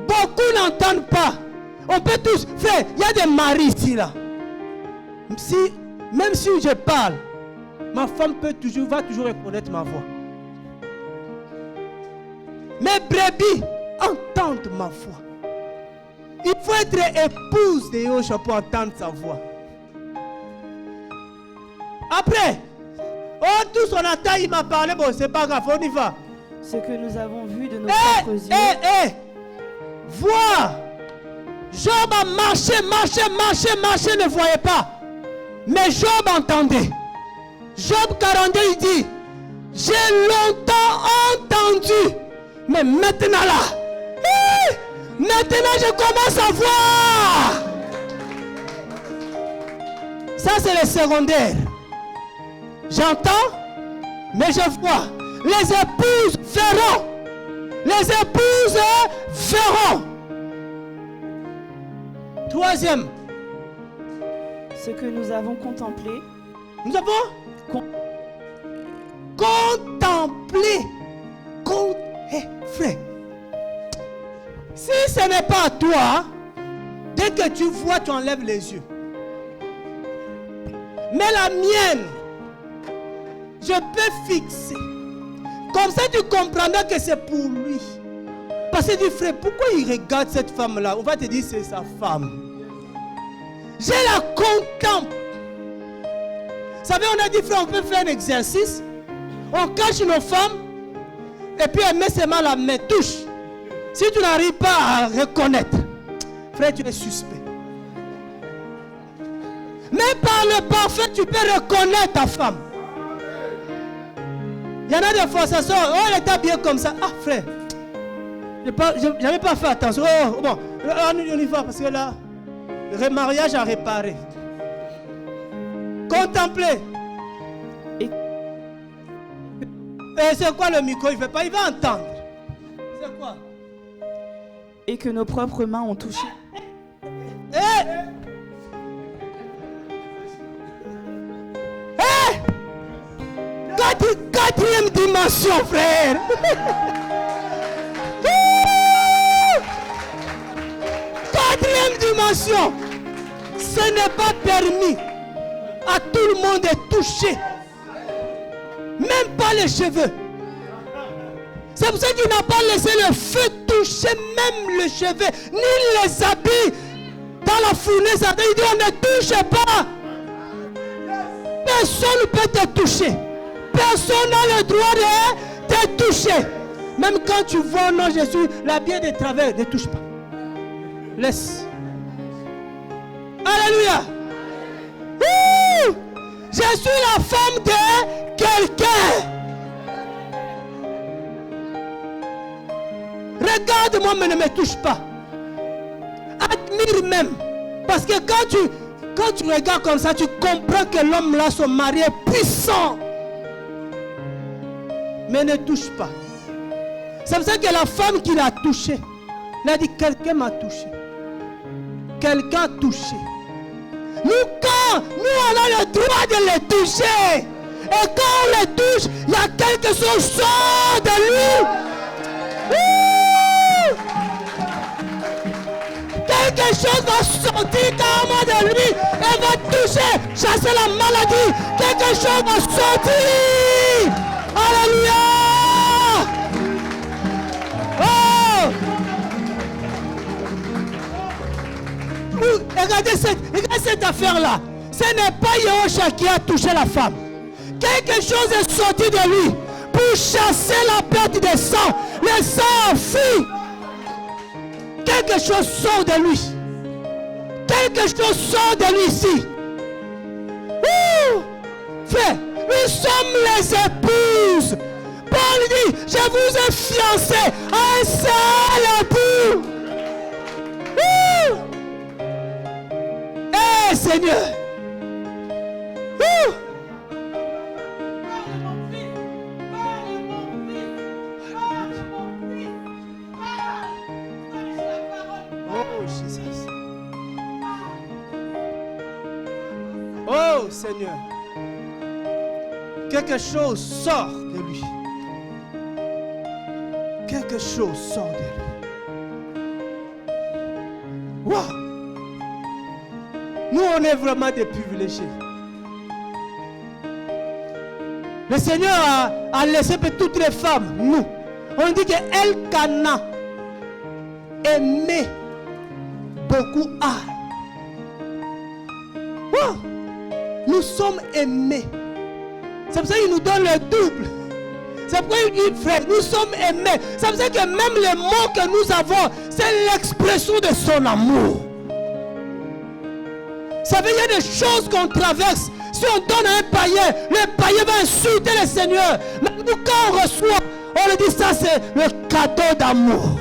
Beaucoup n'entendent pas. On peut tous faire. Il y a des maris ici là. Même si je parle, ma femme va toujours reconnaître ma voix. Mes brebis entendent ma voix. Il faut être épouse de Yosha pour entendre sa voix. Après, tous on attend, il m'a parlé, bon c'est pas grave, on y va.
Ce que nous avons vu de nos propres yeux.
Vois. Job a marché, ne voyait pas. Mais Job entendait. Job 42, il dit, j'ai longtemps entendu, mais maintenant là, maintenant je commence à voir. Ça c'est le secondaire. J'entends, mais je vois. Les épouses verront. Les épouses verront. Troisième.
Ce que nous avons contemplé.
Nous avons contemplé. Frère. Si ce n'est pas toi, dès que tu vois, tu enlèves les yeux. Mais la mienne, je peux fixer. Comme ça, tu comprendras que c'est pour lui. Parce que tu dis, frère, pourquoi il regarde cette femme-là? On va te dire, c'est sa femme. Je la contemple. Vous savez, on a dit, frère, on peut faire un exercice. On cache nos femmes. Et puis, elle met ses mains la main, touche. Si tu n'arrives pas à reconnaître, frère, tu es suspect. Même par le parfum, tu peux reconnaître ta femme. Il y en a des fois, ça sort. Oh, elle était bien comme ça. Ah, frère. Je n'avais pas fait attention. Oh, bon, on y va parce que là, le remariage a réparé. Contemplez. Et c'est quoi le micro? Il ne fait pas, il va entendre. C'est quoi?
Et que nos propres mains ont touché.
Quatrième dimension, frère. Quatrième dimension. Ce n'est pas permis à tout le monde de toucher. Même pas les cheveux. C'est pour ça qu'il n'a pas laissé le feu toucher même les cheveux, ni les habits. Dans la fournaise, il dit on ne touche pas. Personne ne peut te toucher. Personne n'a le droit de te toucher. Même quand tu vois, non, je suis l'habillé de travers, ne touche pas. Laisse. Alléluia. Je suis la femme de quelqu'un. Regarde-moi, mais ne me touche pas. Admire même. Parce que quand tu regardes comme ça, tu comprends que l'homme là, son mari est puissant. Mais ne touche pas. C'est pour ça que la femme qui l'a touché, elle a dit quelqu'un m'a touché. Quelqu'un a touché. Nous, on a le droit de le toucher. Et quand on le touche, il y a quelque chose qui sort de lui. Quelque chose va sortir carrément de lui et va toucher, chasser la maladie. Quelque chose va sortir. Alléluia. Regardez cette affaire-là. Ce n'est pas Yehosha qui a touché la femme. Quelque chose est sorti de lui pour chasser la perte de sang. Le sang fuit. Quelque chose sort de lui. Quelque chose sort de lui ici. Frère, nous sommes les épouses. Paul dit, je vous ai fiancé à un seul époux. Seigneur. Oh Jésus. Oh Seigneur. Quelque chose sort de lui. Quelque chose sort de lui. Waouh. Nous, on est vraiment des privilégiés. Le Seigneur a laissé pour toutes les femmes, nous. On dit que Elkana aimait beaucoup Anne. Wow. Nous sommes aimés. C'est pour ça qu'il nous donne le double. C'est pourquoi il dit, frère, nous sommes aimés. C'est pour ça que même les mots que nous avons, c'est l'expression de son amour. Ça veut dire qu'il y a des choses qu'on traverse. Si on donne à un païen, le païen va insulter le Seigneur. Mais nous, quand on reçoit, on lui dit ça, c'est le cadeau d'amour.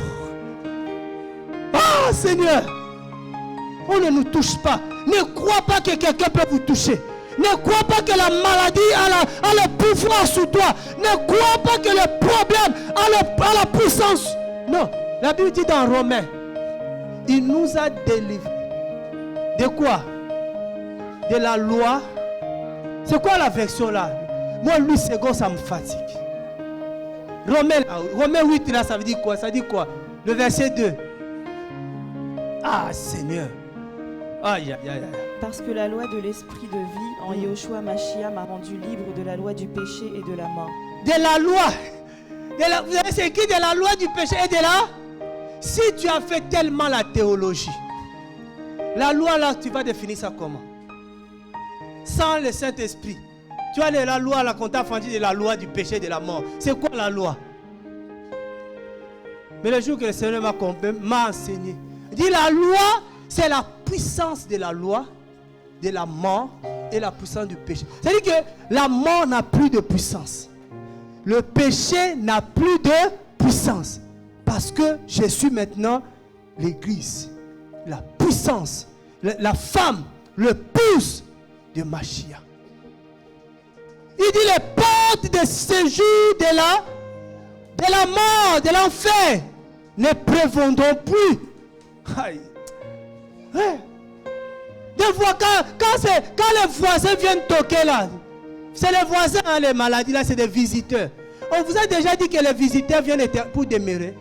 Ah, Seigneur, on ne nous touche pas. Ne crois pas que quelqu'un peut vous toucher. Ne crois pas que la maladie a le pouvoir sur toi. Ne crois pas que le problème a la puissance. Non, la Bible dit dans Romains, il nous a délivrés. De quoi? De la loi. C'est quoi la version là? Moi, Louis II, ça me fatigue. Romains 8 là, ça veut dire quoi? Ça dit quoi? Le verset 2. Ah Seigneur. Aïe aïe aïe.
Parce que la loi de l'esprit de vie en Yeshua Mashiach m'a rendu libre de la loi du péché et de la mort.
De la loi. Vous avez c'est écrit de la loi du péché et de la... Si tu as fait tellement la théologie, la loi là, tu vas définir ça comment? Sans le Saint-Esprit. Tu as la loi là qu'on t'a franchi de la loi du péché et de la mort. C'est quoi la loi? Mais le jour que le Seigneur m'a enseigné, il dit la loi, c'est la puissance de la loi de la mort et la puissance du péché. C'est-à-dire que la mort n'a plus de puissance. Le péché n'a plus de puissance. Parce que je suis maintenant l'église, la puissance, la femme, le pouce de Mashiach. Il dit les portes de séjour de la mort, de l'enfer ne prévaudront plus. Aïe. Ouais. Des fois, quand les voisins viennent toquer là, c'est les voisins, hein, les maladies là, c'est des visiteurs. On vous a déjà dit que les visiteurs viennent pour demeurer.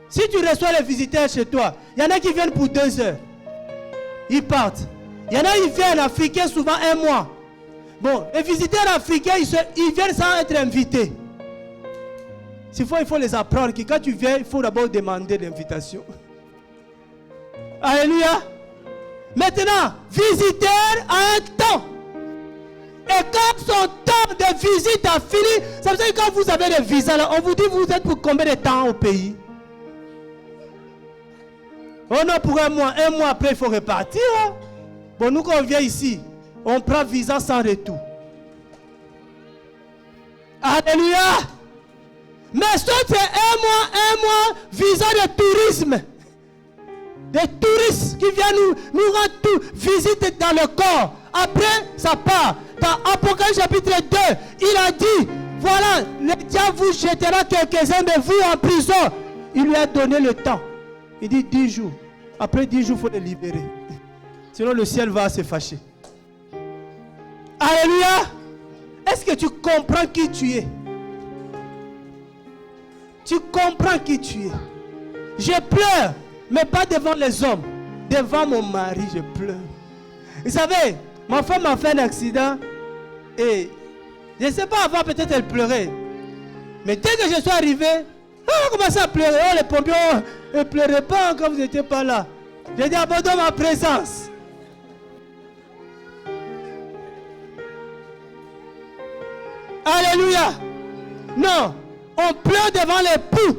Si tu reçois les visiteurs chez toi, il y en a qui viennent pour 2 heures. Ils partent. Il y en a qui viennent africains souvent 1 mois. Bon, les visiteurs africains, ils viennent sans être invités. Il faut les apprendre que quand tu viens, il faut d'abord demander l'invitation. Alléluia. Maintenant, visiteur a un temps. Et quand son temps de visite a fini, ça veut dire que quand vous avez des visas, là, on vous dit vous êtes pour combien de temps au pays? Oh non, pour 1 mois. 1 mois après, il faut repartir. Hein? Bon, nous quand on vient ici, on prend visa sans retour. Alléluia. Mais ça c'est 1 mois, visa de tourisme. Des touristes qui viennent nous rendre tout, visite dans le corps. Après, ça part. Dans Apocalypse chapitre 2, il a dit, voilà, le diable vous jettera quelques-uns de vous en prison. Il lui a donné le temps. Il dit 10 jours. Après 10 jours, il faut les libérer. Sinon, le ciel va se fâcher. Alléluia. Est-ce que tu comprends qui tu es? Tu comprends qui tu es. Je pleure, mais pas devant les hommes. Devant mon mari, je pleure. Vous savez, ma femme a fait un accident et je ne sais pas, avant peut-être elle pleurait. Mais dès que je suis arrivé, elle a commencé à pleurer. Oh, les pompiers, ne pleurez pas quand vous n'étiez pas là. J'ai dit, abandonne ma présence. Alléluia. Non, on pleure devant l'époux.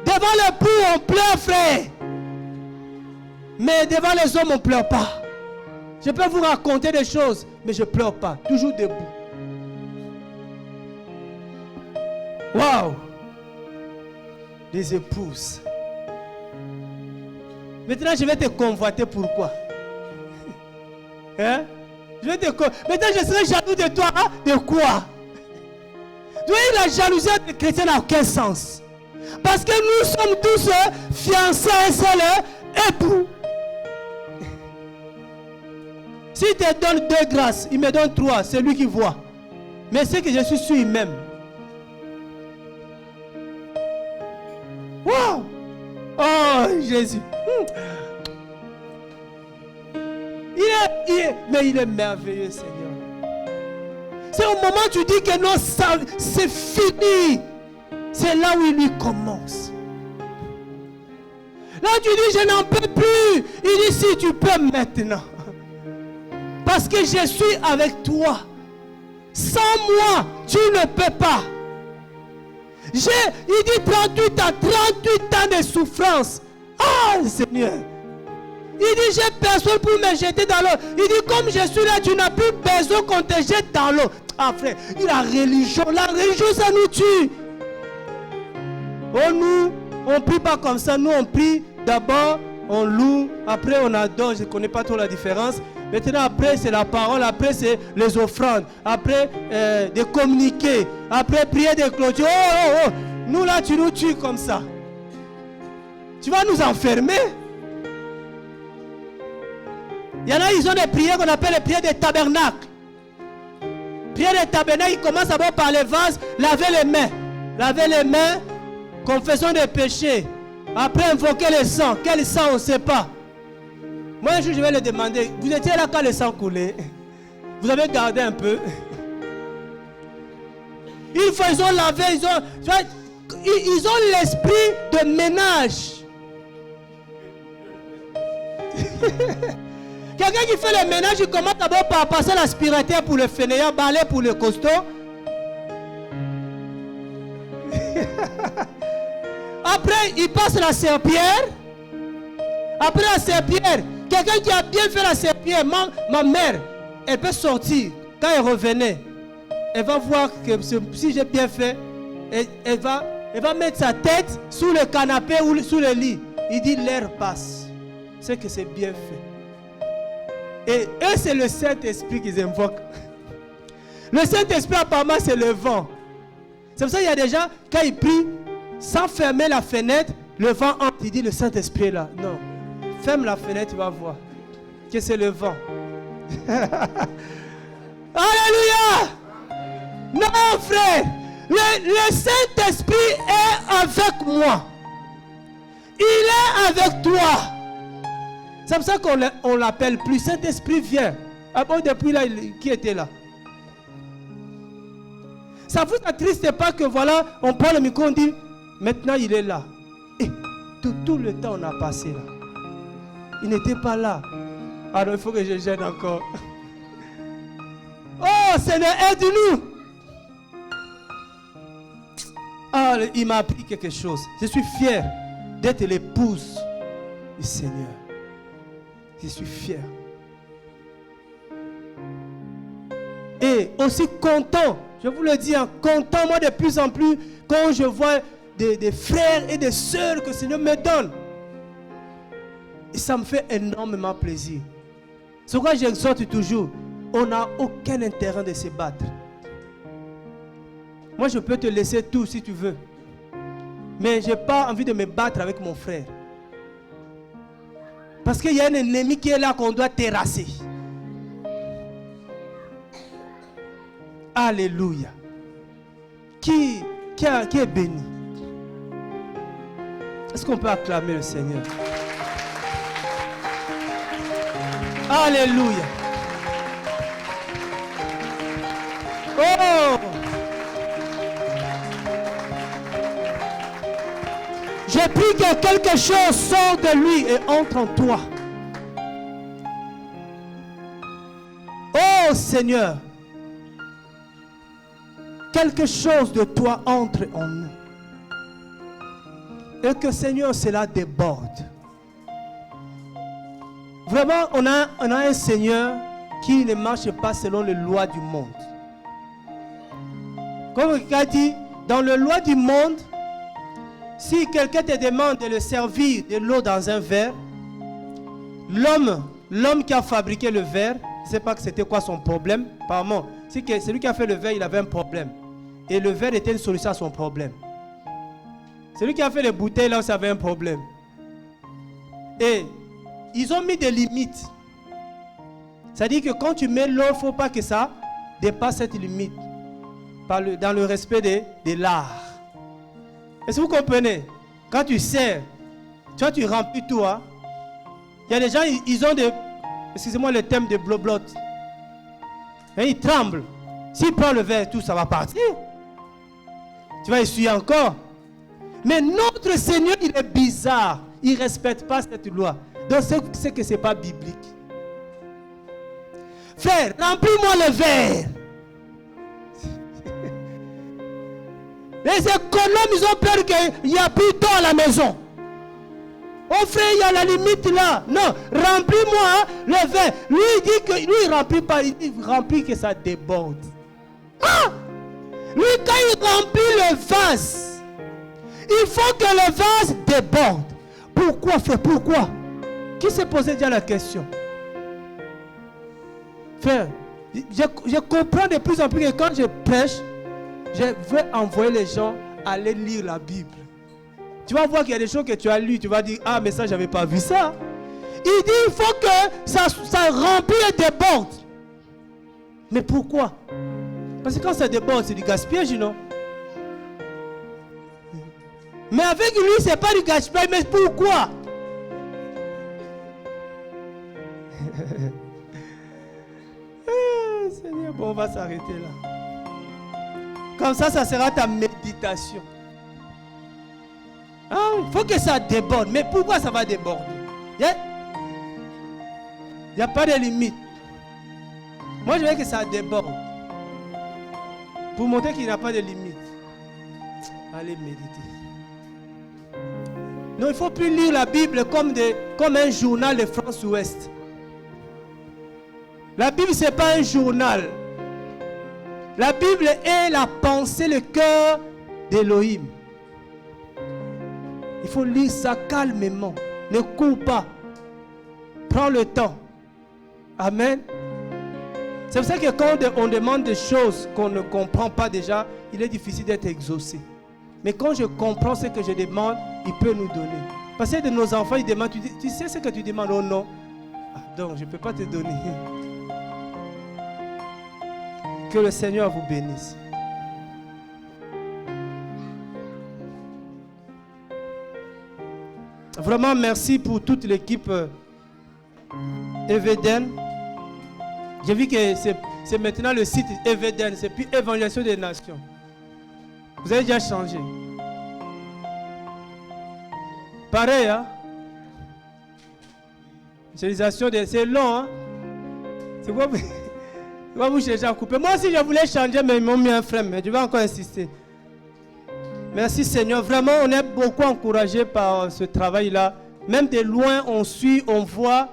Devant l'époux, on pleure, frère. Mais devant les hommes, on ne pleure pas. Je peux vous raconter des choses, mais je ne pleure pas. Toujours debout. Waouh. Les épouses. Maintenant, je vais te convoiter. Pourquoi? Hein? Maintenant, je serai jaloux de toi. Hein? De quoi? Tu vois, la jalousie des chrétiens n'a aucun sens. Parce que nous sommes tous fiancés à un seul époux. S'il te donne 2 grâces, il me donne 3. C'est lui qui voit. Mais c'est que je suis sûr, il m'aime. Wow! Oh, Jésus. Mais il est merveilleux, Seigneur. C'est au moment où tu dis que non, c'est fini. C'est là où il lui commence. Là, tu dis, je n'en peux plus. Il dit, si tu peux maintenant. Parce que je suis avec toi. Sans moi, tu ne peux pas. Il dit 38 ans de souffrance. Ah, Seigneur. Il dit, j'ai personne pour me jeter dans l'eau. Il dit, comme je suis là, tu n'as plus besoin qu'on te jette dans l'eau. Ah, frère, la religion, ça nous tue. Oh, nous, on ne prie pas comme ça. Nous, on prie d'abord, on loue, après on adore. Je ne connais pas trop la différence. Maintenant, après, c'est la parole. Après, c'est les offrandes. Après, de communiquer. Après, prier de clôture. Oh. Nous, là, tu nous tues comme ça. Tu vas nous enfermer. Il y en a, ils ont des prières qu'on appelle les prières des tabernacles. Prières des tabernacles, ils commencent d'abord par les vases, laver les mains. Laver les mains, confession des péchés. Après, invoquer le sang. Quel sang, on ne sait pas. Moi, un jour, je vais le demander. Vous étiez là quand le sang coulait? Vous avez gardé un peu? Ils ont lavé, ils ont l'esprit de ménage. Quelqu'un qui fait le ménage, il commence d'abord par passer l'aspirateur pour le fainéant, balai pour le costaud. Après, il passe la serpillière. Après la serpillière, quelqu'un qui a bien fait la serpillière, ma mère, elle peut sortir. Quand elle revenait, elle va voir que si j'ai bien fait, elle va mettre sa tête sous le canapé ou sous le lit. Il dit l'air passe. C'est que c'est bien fait. Et eux, c'est le Saint-Esprit qu'ils invoquent. Le Saint-Esprit, apparemment, c'est le vent. C'est pour ça qu'il y a des gens, quand ils prient, sans fermer la fenêtre, le vent entre. Il dit le Saint-Esprit est là. Non. Ferme la fenêtre, tu vas voir que c'est le vent. Alléluia! Non, frère. Le Saint-Esprit est avec moi. Il est avec toi. C'est pour ça qu'on l'appelle plus. Saint-Esprit vient. Ah bon, depuis là, qui était là? Ça vous attriste pas que voilà, on prend le micro, on dit, maintenant il est là. Et tout le temps on a passé là. Il n'était pas là. Alors il faut que je gêne encore. Oh Seigneur, aide-nous. Ah, il m'a appris quelque chose. Je suis fier d'être l'épouse du Seigneur. Je suis fier. Et aussi content, je vous le dis, content moi de plus en plus quand je vois des frères et des sœurs que le Seigneur me donne. Et ça me fait énormément plaisir. C'est pourquoi j'exhorte toujours, on n'a aucun intérêt de se battre. Moi je peux te laisser tout si tu veux. Mais je n'ai pas envie de me battre avec mon frère. Parce qu'il y a un ennemi qui est là qu'on doit terrasser. Alléluia. Qui est béni? Est-ce qu'on peut acclamer le Seigneur? Alléluia. Oh! Je prie que quelque chose sorte de lui et entre en toi. Oh Seigneur, quelque chose de toi entre en nous. Et que Seigneur, cela déborde. Vraiment, on a un Seigneur qui ne marche pas selon les lois du monde. Comme il a dit, dans les lois du monde, si quelqu'un te demande de le servir de l'eau dans un verre, l'homme qui a fabriqué le verre, je ne sais pas que c'était quoi son problème. Apparemment, c'est que celui qui a fait le verre, il avait un problème. Et le verre était une solution à son problème. Celui qui a fait les bouteilles, là, ça avait un problème. Et ils ont mis des limites. C'est-à-dire que quand tu mets l'eau, il ne faut pas que ça dépasse cette limite. Dans le respect de l'art. Est-ce que vous comprenez? Quand tu sers, tu remplis tout. Hein? Il y a des gens, ils ont des... Excusez-moi le thème de bloblotte. Et ils tremblent. S'il prend le verre, tout ça va partir. Tu vas essuyer encore. Mais notre Seigneur, il est bizarre. Il ne respecte pas cette loi. Donc c'est que ce n'est pas biblique. Frère, remplis-moi le verre. Les économes, ils ont peur qu'il n'y a plus d'eau à la maison. Oh frère, il y a la limite là. Non, remplis-moi le verre. Lui, il dit que lui, il ne remplit pas. Il remplit que ça déborde. Ah! Lui, quand il remplit le vase, il faut que le vase déborde. Pourquoi, frère? Pourquoi? Qui s'est posé déjà la question? Frère, je comprends de plus en plus que quand je prêche, je veux envoyer les gens aller lire la Bible. Tu vas voir qu'il y a des choses que tu as lues. Tu vas dire, ah mais ça, je n'avais pas vu ça. Il dit, il faut que ça remplit et déborde. Mais pourquoi? Parce que quand ça déborde, c'est du gaspillage, non? Mais avec lui, ce n'est pas du gaspillage. Mais pourquoi? Seigneur, bon, on va s'arrêter là. Comme ça sera ta méditation. Il faut que ça déborde. Mais pourquoi ça va déborder? Il n'y a pas de limite. Moi, je veux que ça déborde. Pour montrer qu'il n'y a pas de limite. Allez méditer. Non, il ne faut plus lire la Bible comme un journal de France-Ouest. La Bible, ce n'est pas un journal. La Bible est la pensée, le cœur d'Élohim. Il faut lire ça calmement. Ne cours pas. Prends le temps. Amen. C'est pour ça que quand on demande des choses qu'on ne comprend pas déjà, il est difficile d'être exaucé. Mais quand je comprends ce que je demande, il peut nous donner. Parce que de nos enfants, ils demandent, tu sais ce que tu demandes? Oh non. Ah, donc, je ne peux pas te donner. Que le Seigneur vous bénisse. Vraiment, merci pour toute l'équipe Eveden. J'ai vu que c'est maintenant le site Eveden, c'est plus Évangélisation des Nations. Vous avez déjà changé. Pareil, hein? Évangélisation des... C'est long, hein? C'est quoi vous cherchez à couper? Moi aussi, je voulais changer, mais ils m'ont mis un frein, mais je vais encore insister. Merci Seigneur. Vraiment, on est beaucoup encouragé par ce travail-là. Même de loin, on suit, on voit,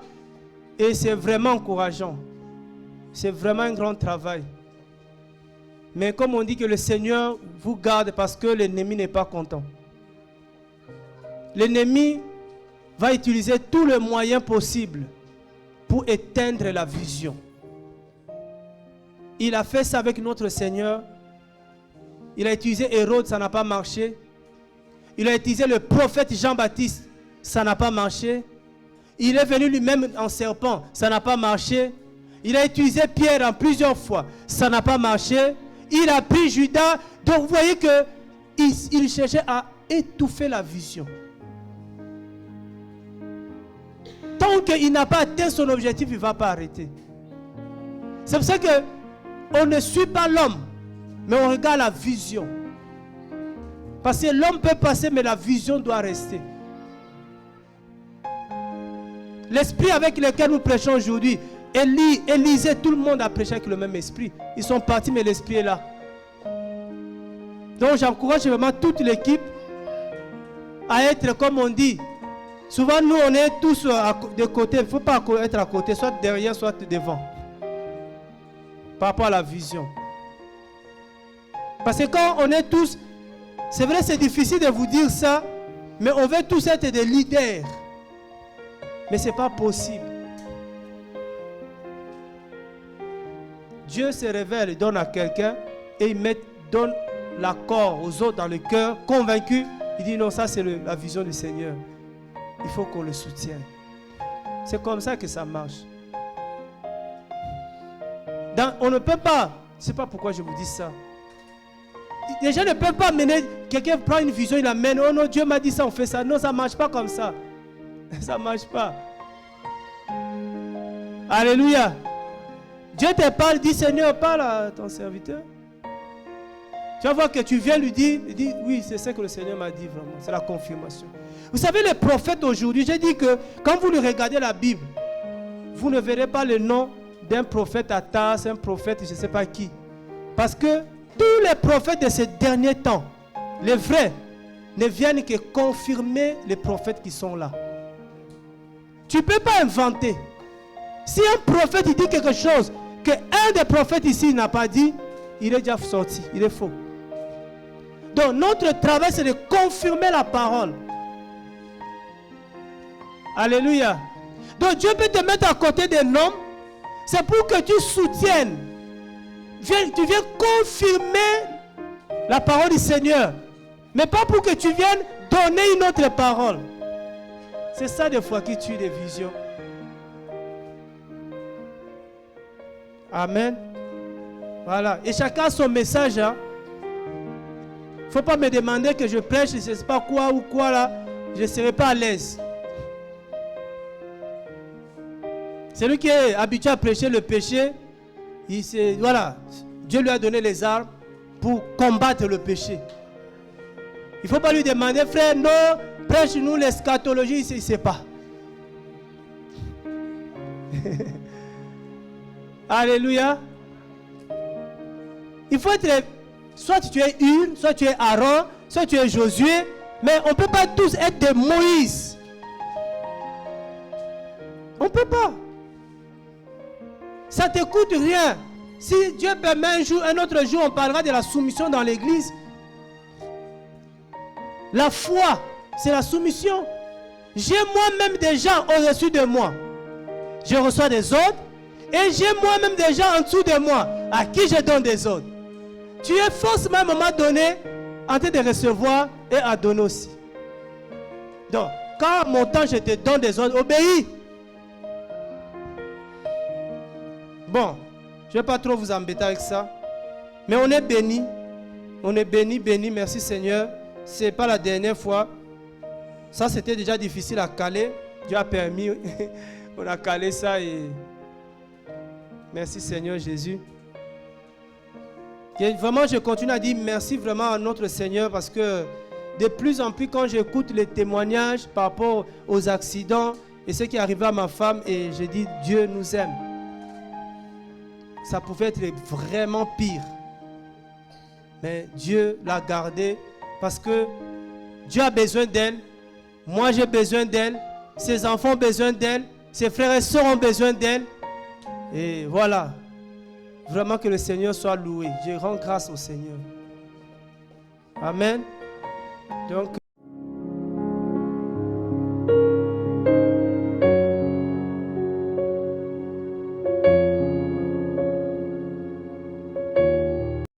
et c'est vraiment encourageant. C'est vraiment un grand travail. Mais comme on dit que le Seigneur vous garde parce que l'ennemi n'est pas content. L'ennemi va utiliser tous les moyens possibles pour éteindre la vision. Il a fait ça avec notre Seigneur. Il a utilisé Hérode, ça n'a pas marché. Il a utilisé le prophète Jean-Baptiste, ça n'a pas marché. Il est venu lui-même en serpent, ça n'a pas marché. Il a utilisé Pierre en plusieurs fois, ça n'a pas marché. Il a pris Judas. Donc vous voyez qu'il cherchait à étouffer la vision. Tant qu'il n'a pas atteint son objectif, il ne va pas arrêter. C'est pour ça qu'on ne suit pas l'homme, mais on regarde la vision. Parce que l'homme peut passer, mais la vision doit rester. L'esprit avec lequel nous prêchons aujourd'hui, Élisée, tout le monde a prêché avec le même esprit. Ils sont partis, mais l'esprit est là. Donc j'encourage vraiment toute l'équipe à être, comme on dit, souvent nous on est tous de côté. Il ne faut pas être à côté, soit derrière, soit devant. Par rapport à la vision. Parce que quand on est tous, c'est vrai c'est difficile de vous dire ça, mais on veut tous être des leaders. Mais ce n'est pas possible. Dieu se révèle et donne à quelqu'un et il donne l'accord aux autres dans le cœur, convaincus. Il dit non, ça c'est la vision du Seigneur. Il faut qu'on le soutienne. C'est comme ça que ça marche. On ne peut pas, je ne sais pas pourquoi je vous dis ça. Les gens ne peuvent pas mener, quelqu'un prend une vision, il l'amène. Oh non, Dieu m'a dit ça, on fait ça. Non, ça ne marche pas comme ça. Ça ne marche pas. Alléluia. Dieu te parle, dit Seigneur, parle à ton serviteur. Tu vas voir que tu viens lui dire, il dit oui, c'est ça que le Seigneur m'a dit vraiment. C'est la confirmation. Vous savez, les prophètes aujourd'hui, j'ai dit que quand vous regardez la Bible, vous ne verrez pas le nom d'un prophète Atas, un prophète je ne sais pas qui. Parce que tous les prophètes de ces derniers temps, les vrais, ne viennent que confirmer les prophètes qui sont là. Tu ne peux pas inventer. Si un prophète il dit quelque chose que un des prophètes ici n'a pas dit, il est déjà sorti, il est faux. Donc notre travail c'est de confirmer la parole. Alléluia. Donc Dieu peut te mettre à côté d'un homme, c'est pour que tu soutiennes. Tu viens confirmer la parole du Seigneur, mais pas pour que tu viennes donner une autre parole. C'est ça des fois qui tue les visions. Amen. Voilà. Et chacun a son message. Hein. Il ne faut pas me demander que je prêche, je ne sais pas quoi ou quoi là. Je ne serai pas à l'aise. Celui qui est habitué à prêcher le péché, voilà, Dieu lui a donné les armes pour combattre le péché. Il ne faut pas lui demander, frère, non, prêche-nous l'eschatologie, il ne sait pas. Alléluia. Il faut être, soit tu es Hur, soit tu es Aaron, soit tu es Josué, Mais on ne peut pas tous être des Moïse. On ne peut pas. Ça ne te coûte rien. Si Dieu permet un autre jour, on parlera de la soumission dans l'église. La foi, c'est la soumission. J'ai moi-même des gens au-dessus de moi. Je reçois des ordres. Et j'ai moi-même des gens en dessous de moi à qui je donne des ordres. Tu es forcément à un moment donné en train de recevoir et à donner aussi. Donc, quand à mon temps je te donne des ordres, obéis. Bon, je ne vais pas trop vous embêter avec ça. Mais on est béni. On est béni, béni. Merci Seigneur. Ce n'est pas la dernière fois. Ça, c'était déjà difficile à caler. Dieu a permis. On a calé ça et... Merci Seigneur Jésus. Et vraiment, je continue à dire merci vraiment à notre Seigneur parce que de plus en plus, quand j'écoute les témoignages par rapport aux accidents et ce qui est arrivé à ma femme, et je dis Dieu nous aime. Ça pouvait être vraiment pire. Mais Dieu l'a gardée parce que Dieu a besoin d'elle. Moi, j'ai besoin d'elle. Ses enfants ont besoin d'elle. Ses frères et sœurs ont besoin d'elle. Et voilà. Vraiment que le Seigneur soit loué. Je rends grâce au Seigneur. Amen. Donc...